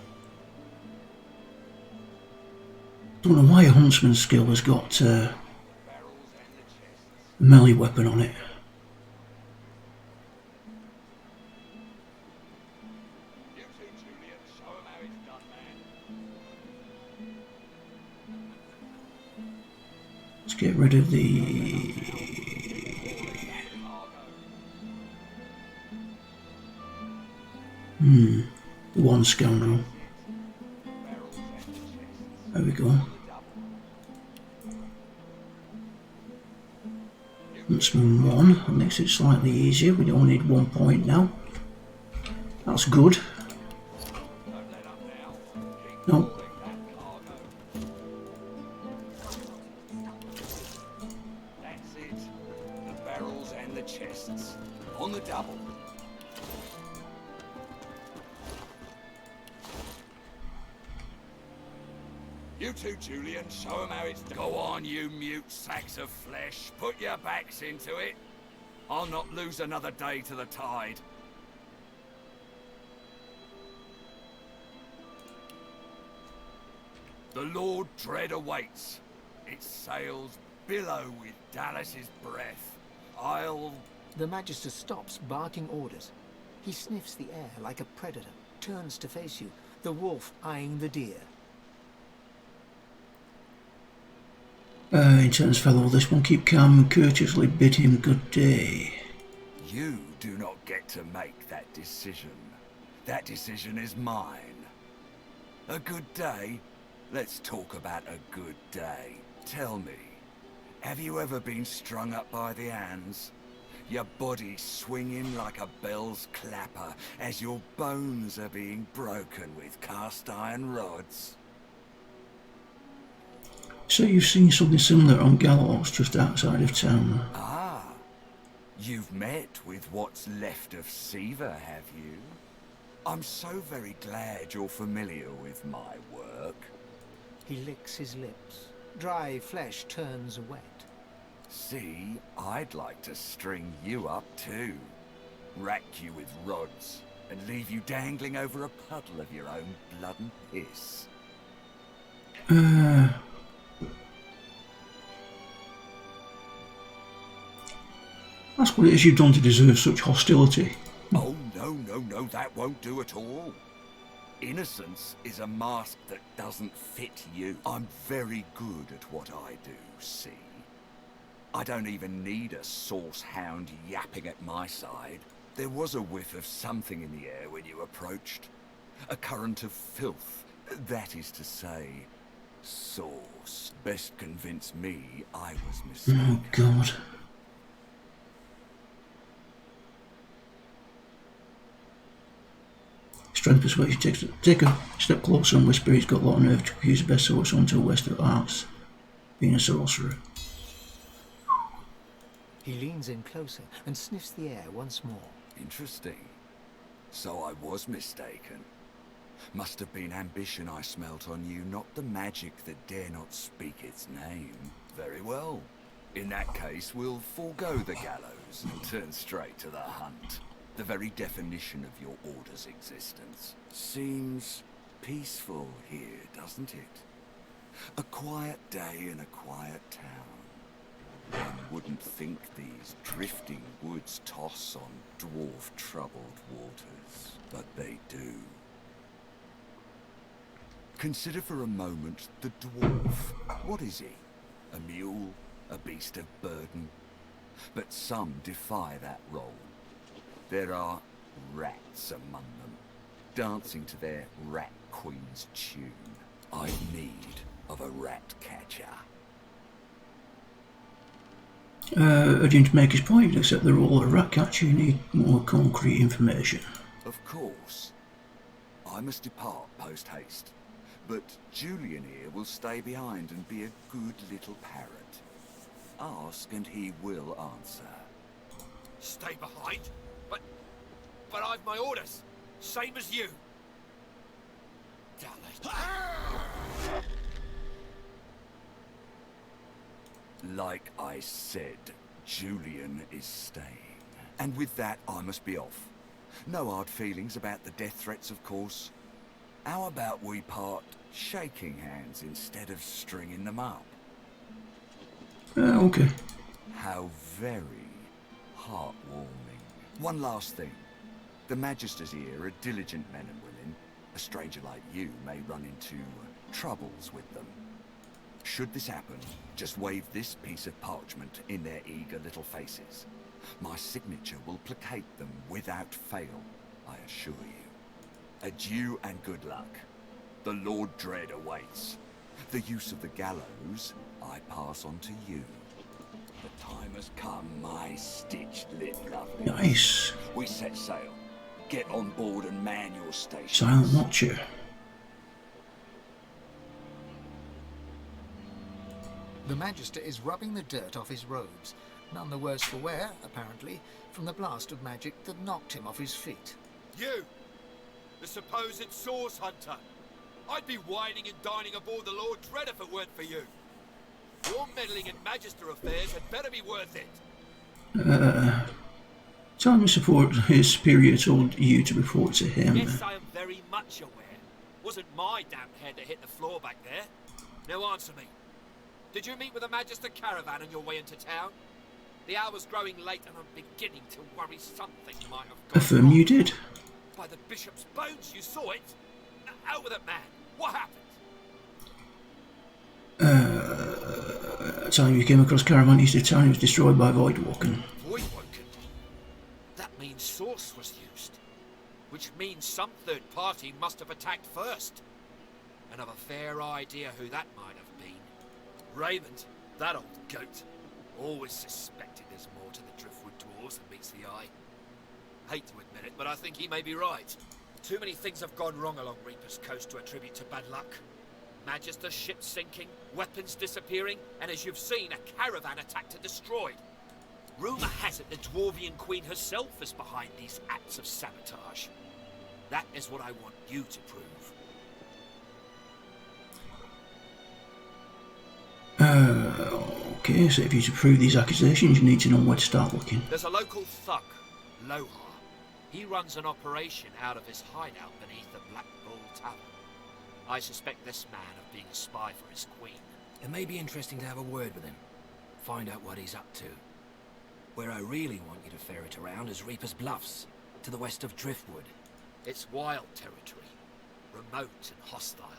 Don't know why a huntsman's skill has got a Barrels and the chests. melee weapon on it. You too, Julian. Show 'em how it's done, man. Let's get rid of the... one scan now. There we go. That's one. That makes it slightly easier. We only need 1 point now. That's good. No. That's it. The barrels and the chests. On the double. You two, Julian, show 'em how it's done. Go on, you mute sacks of flesh. Put your backs into it. I'll not lose another day to the tide. The Lord Dread awaits. Its sails billow with Dallas's breath. The Magister stops, barking orders. He sniffs the air like a predator, turns to face you, the wolf eyeing the deer. Intense fellow, this one. Keep calm and courteously bid him good day. You do not get to make that decision. That decision is mine. A good day? Let's talk about a good day. Tell me, have you ever been strung up by the hands? Your body swinging like a bell's clapper as your bones are being broken with cast iron rods? So you've seen something similar on Gallows just outside of town. Ah, you've met with what's left of Seaver, have you? I'm so very glad you're familiar with my work. He licks his lips. Dry flesh turns wet. See, I'd like to string you up too. Rack you with rods and leave you dangling over a puddle of your own blood and piss. That's what it is you've done to deserve such hostility. Oh, no, that won't do at all. Innocence is a mask that doesn't fit you. I'm very good at what I do, see? I don't even need a source hound yapping at my side. There was a whiff of something in the air when you approached. A current of filth. That is to say, sauce. Best convince me I was mistaken. Oh, God. Strength persuasion. Take a step closer and whisper he's got a lot of nerve to accuse the best source onto West of Arts, being a sorcerer. He leans in closer and sniffs the air once more. Interesting. So I was mistaken. Must have been ambition I smelt on you, not the magic that dare not speak its name. Very well. In that case, we'll forego the gallows and turn straight to the hunt. The very definition of your order's existence. Seems peaceful here, doesn't it? A quiet day in a quiet town. One wouldn't think these drifting woods toss on dwarf-troubled waters, but they do. Consider for a moment the dwarf. What is he? A mule? A beast of burden? But some defy that role. There are rats among them, dancing to their rat queen's tune. I've need of a rat catcher. Urging to make his point, except the role of rat catcher, you need more concrete information. Of course. I must depart post-haste, but Julian here will stay behind and be a good little parrot. Ask and he will answer. Stay behind? But I've my orders, same as you. Damn it. Like I said, Julian is staying. And with that, I must be off. No hard feelings about the death threats, of course. How about we part shaking hands instead of stringing them up? Okay. How very heartwarming. One last thing. The Magisters here are diligent men and women. A stranger like you may run into troubles with them. Should this happen, just wave this piece of parchment in their eager little faces. My signature will placate them without fail, I assure you. Adieu and good luck. The Lord Dread awaits. The use of the gallows I pass on to you. The time has come, my stitched-lip lovelies. Nice. We set sail. Get on board and man your station. Silent Watcher. The Magister is rubbing the dirt off his robes, none the worse for wear, apparently, from the blast of magic that knocked him off his feet. You! The supposed source hunter! I'd be whining and dining aboard the Lord Dread if it weren't for you. Your meddling in Magister affairs had better be worth it. Tell him support his superior told you to report to him. Yes, I am very much aware. Wasn't my damn head that hit the floor back there. Now answer me. Did you meet with a Magister caravan on your way into town? The hour's growing late and I'm beginning to worry something might have gone Affirm wrong. you did. By the bishop's bones, you saw it? Now, out with it, man. What happened? Tell him you came across caravan east of town. It was destroyed by Voidwalking. Voidwoken? That means source was used. Which means some third party must have attacked first. And I've a fair idea who that might have been. Raymond, that old goat. Always suspected there's more to the Driftwood dwarves than meets the eye. Hate to admit it, but I think he may be right. Too many things have gone wrong along Reaper's Coast to attribute to bad luck. Magister ships sinking, weapons disappearing, and as you've seen, a caravan attacked and destroyed. Rumour has it the Dwarvian Queen herself is behind these acts of sabotage. That is what I want you to prove. Okay, so if you to prove these accusations, you need to know where to start looking. There's a local thug, Lohar. He runs an operation out of his hideout beneath the Black Bull Tower. I suspect this man of being a spy for his queen. It may be interesting to have a word with him. Find out what he's up to. Where I really want you to ferret around is Reaper's Bluffs, to the west of Driftwood. It's wild territory, remote and hostile,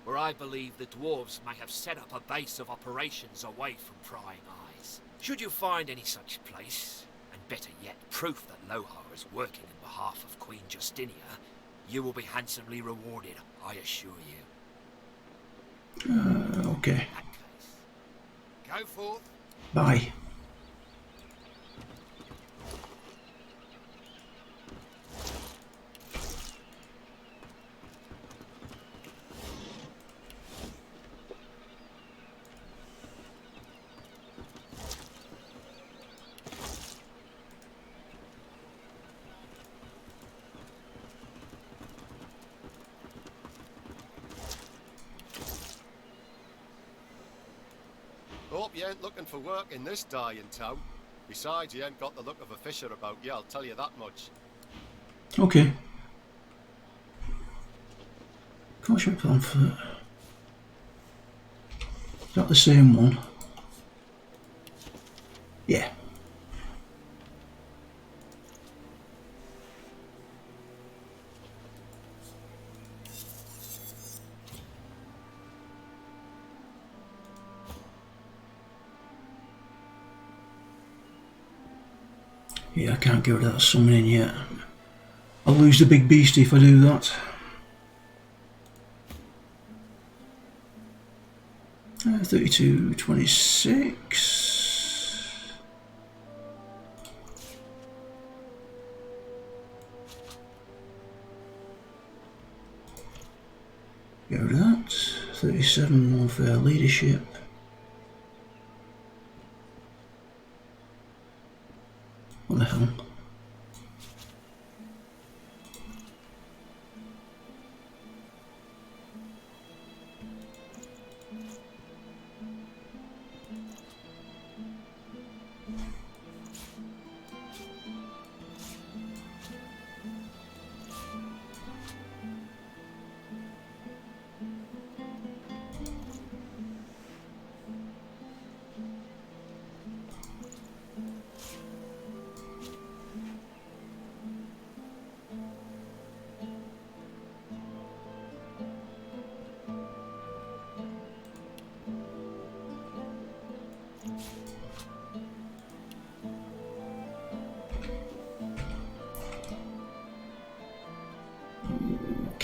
where I believe the dwarves may have set up a base of operations away from prying eyes. Should you find any such place, and better yet, proof that Lohar is working in behalf of Queen Justinia, you will be handsomely rewarded, I assure you. Okay. Go forth. Bye. Hope you ain't looking for work in this dying town. Besides, you ain't got the look of a fisher about you, I'll tell you that much. Okay. Contract pamphlet. Is that the same one? Yeah. Yeah, I can't get rid of that summoning yet. I'll lose the big beast if I do that. 3226. Get rid of that. 37 warfare leadership. What the hell?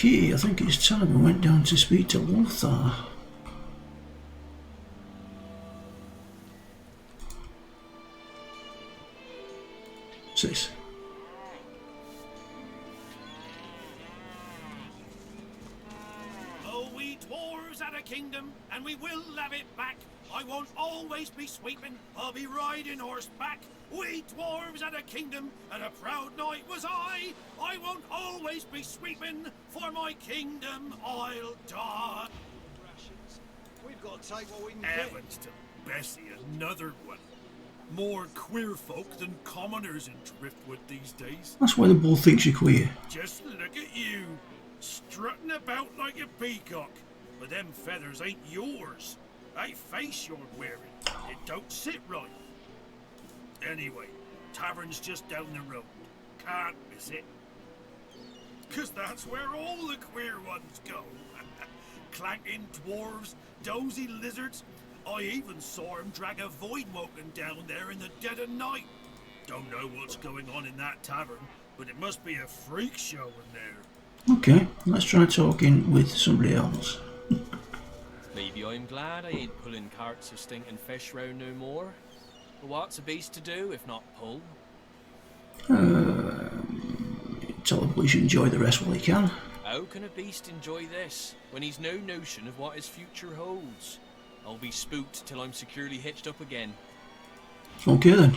Okay, I think it's time we went down to speak to Lothar. What's this? Oh, we dwarves had a kingdom, and we will have it back. I won't always be sweeping, I'll be riding horseback. We dwarves had a kingdom, and a proud knight was I. I won't always be sweeping, for my kingdom I'll die. We've got to take what we can Heavens to Bessie, another one. More queer folk than commoners in Driftwood these days. That's why the bull thinks you're queer. Just look at you, strutting about like a peacock. But them feathers ain't yours. That face you're wearing, it don't sit right. Anyway, tavern's just down the road. Can't miss it. 'Cause that's where all the queer ones go. Clanking dwarves, dozy lizards. I even saw him drag a void woken down there in the dead of night. Don't know what's going on in that tavern, but it must be a freak show in there. Okay, let's try talking with somebody else. Maybe I'm glad I ain't pulling carts of stinking fish round no more. But what's a beast to do if not pull? Tell the boy he should enjoy the rest while he can. How can a beast enjoy this when he's no notion of what his future holds? I'll be spooked till I'm securely hitched up again. Okay then.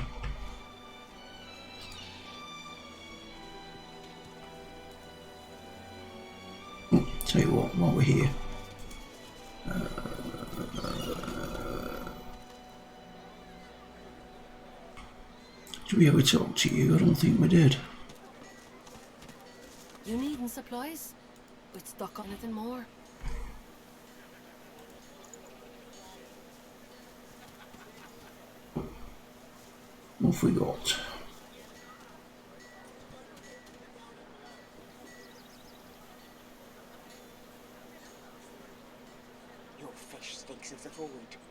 Tell you what, while we're here. Did we ever talk to you? I don't think we did. You needing supplies? We'd stock on anything more. What have we got? Your fish stinks of the void.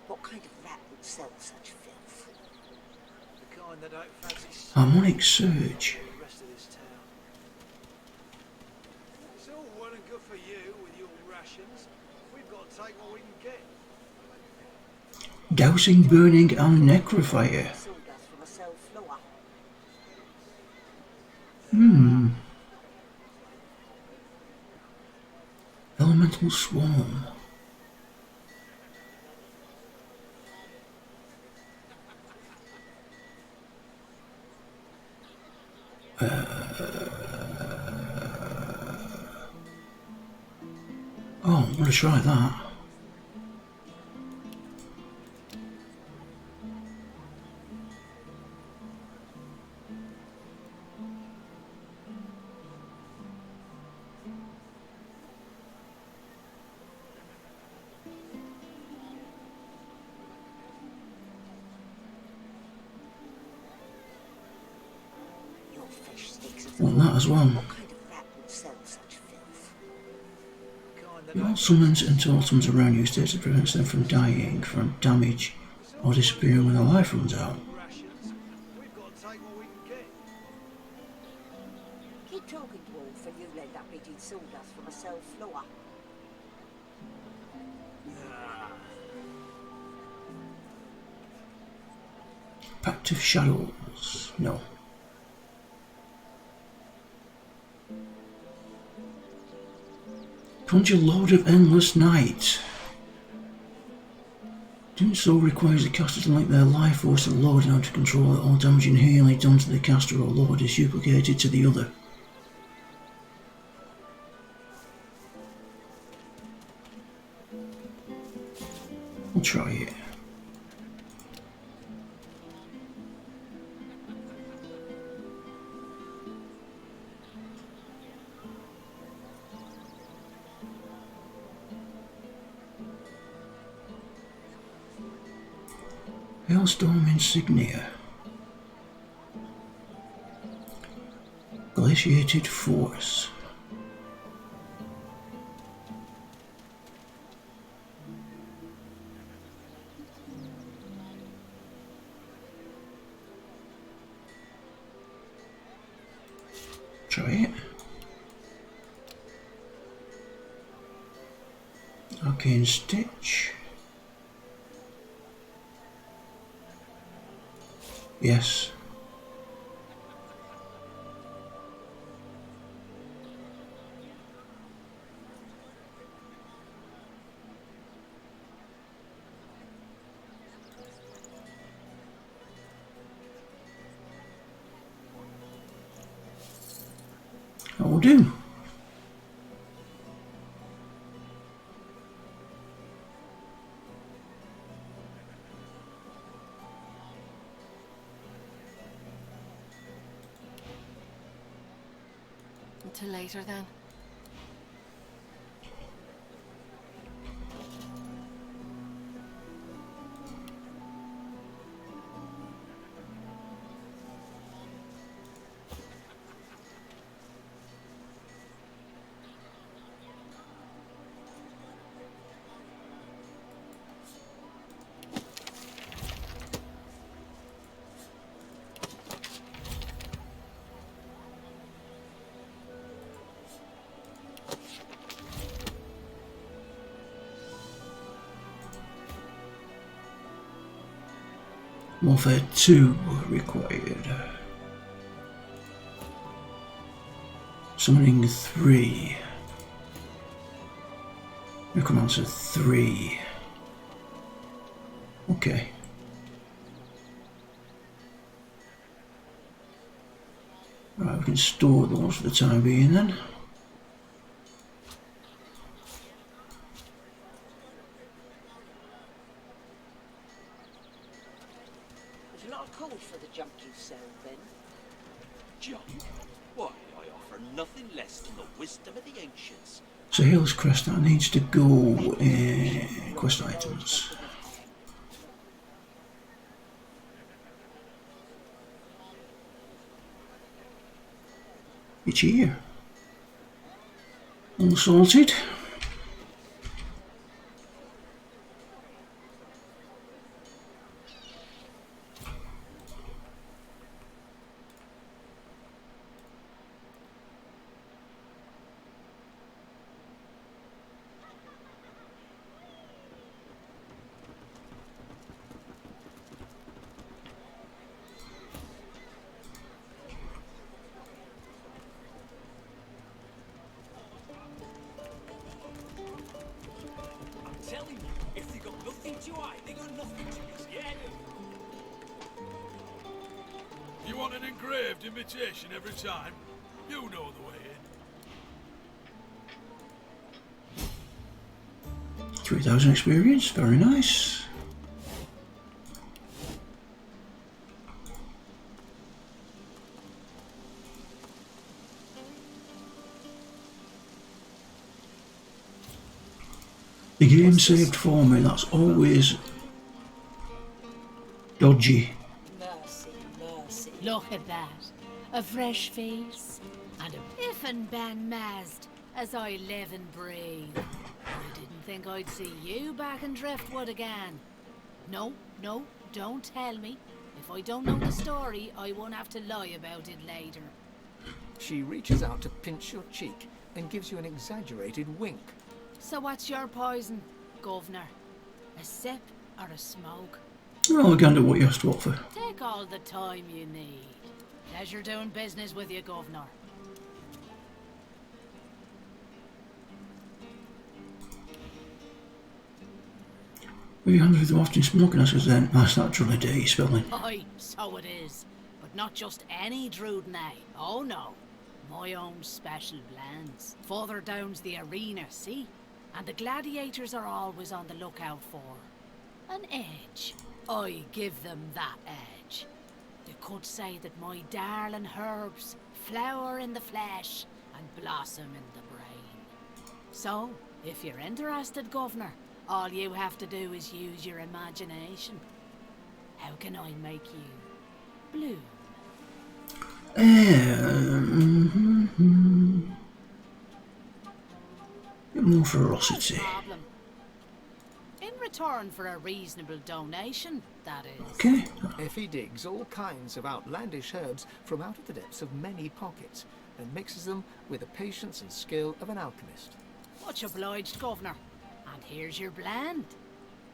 What kind of rat would sell such filth? The kind that don't fancy Harmonic Surge. the rest of this town. It's all well and good for you with your rations. We've got to take what we can get. Dousing, burning and necrophire. Sawdust from a cell floor. Elemental Swarm. Oh, I'm going to try that. Your fish stinks of the Want that as well. What kind of rat would sell such filth? All summons and totems around you states to prevent them from dying from damage or disappearing when their life runs out. Rations. We've got to take what we can get. Keep talking, dwarf, and you'll end up eating sawdust from a cell floor. Pact of Shadows. No. Conjure Lord of Endless Night. Doing so requires the caster to link their life force to the Lord in order to control it. All damage inherently done to the caster or Lord is duplicated to the other. We'll try it. Hailstorm Insignia. Glaciated Force. Try it. Arcane Stitch. Yes. That will do. Until later then. Warfare 2 required. Summoning 3. Necromancer 3. Okay. Right, we can store those for the time being then. There's a lot of calls for the junk you sell, Ben. Junk? Why, I offer nothing less than the wisdom of the ancients. So Hill's Crest, that needs to go in quest items. It's here. All sorted. Telling you, if they got nothing to hide, they got nothing to miss yet. You want an engraved imitation every time? You know the way in. 3,000 experience, very nice. The game saved for me, that's always dodgy. Mercy, mercy. Look at that. A fresh face. And a biffin ban mazed as I live and breathe. I didn't think I'd see you back in Driftwood again. No, no, don't tell me. If I don't know the story, I won't have to lie about it later. She reaches out to pinch your cheek and gives you an exaggerated wink. So what's your poison, Governor? A sip or a smoke? Well, again, what you have to offer. Take all the time you need. Pleasure doing business with you, Governor. We handle with often smoking us as then that's naturally day spelling. Aye, so it is. But not just any Drudnay. Oh no. My own special blends. Further down's the arena, see? And the gladiators are always on the lookout for an edge. I give them that edge. You could say that my darling herbs flower in the flesh and blossom in the brain. So, if you're interested, Governor, all you have to do is use your imagination. How can I make you bloom? More ferocity. Problem. In return for a reasonable donation, that is. Okay. Effie digs all kinds of outlandish herbs from out of the depths of many pockets and mixes them with the patience and skill of an alchemist. Much obliged, Governor. And here's your blend.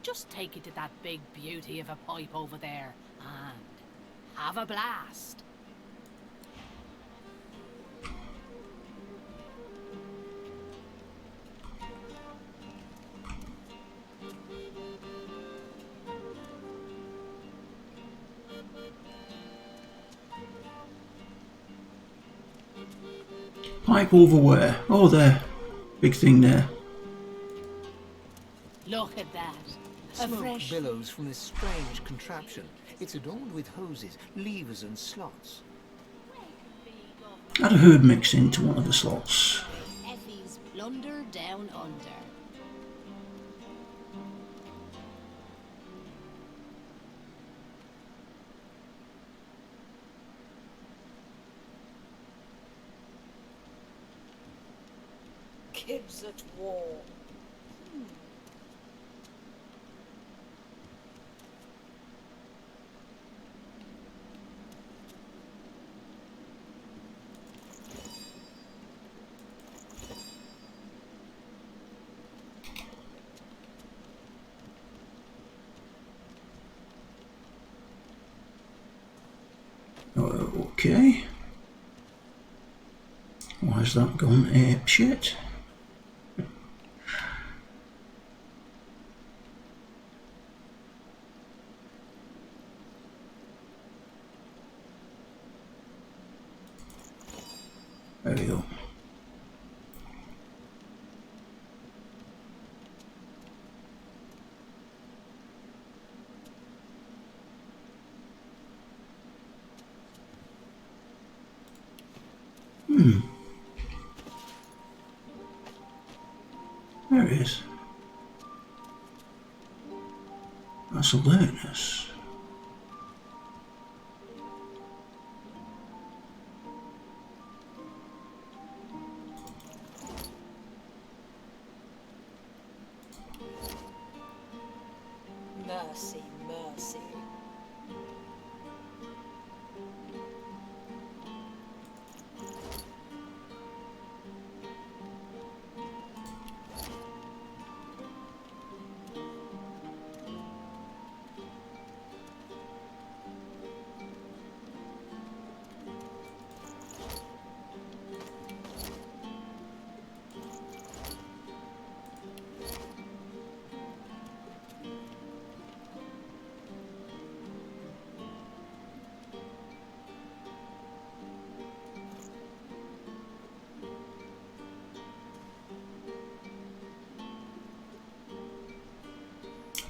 Just take it to that big beauty of a pipe over there and have a blast. Pipe over where? Oh, there. Big thing there. Look at that. A Smoke fresh... billows from this strange contraption. It's adorned with hoses, levers and slots. Add a herb mix into one of the slots. Effie's plunder down under. Kids at war. Okay. Why's that gone ape shit? There we go. There it is. That's alertness. Mercy, mercy.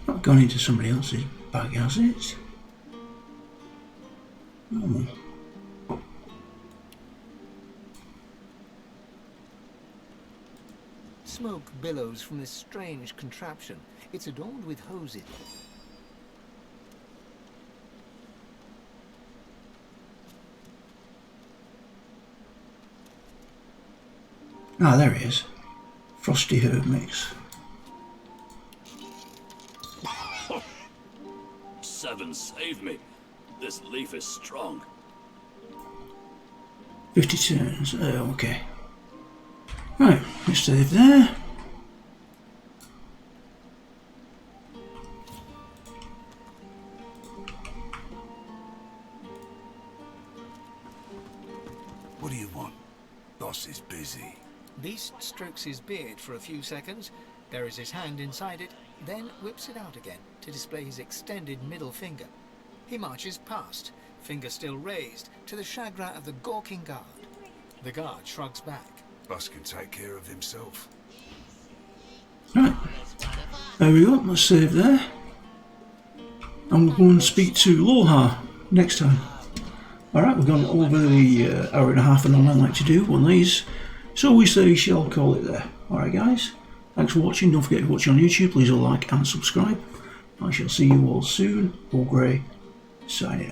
Not gone into somebody else's bag, has it? Oh. Smoke billows from this strange contraption. It's adorned with hoses. Ah, there he is. Frosty herb mix. 7 save me. This leaf is strong. 50 turns. Okay. Right, let's save there. What do you want? Boss is busy. Beast strokes his beard for a few seconds, buries his hand inside it, then whips it out again to display his extended middle finger. He marches past, finger still raised, to the chagrin of the gawking guard. The guard shrugs back. Boss can take care of himself. Right, there we go, let's save there. And we'll go and speak to Loha next time. Alright, we've gone over the hour and a half and all I like to do on these. So we say shall call it there. Alright guys, thanks for watching. Don't forget to watch on YouTube. Please all like and subscribe. I shall see you all soon. Olgrey, signing out.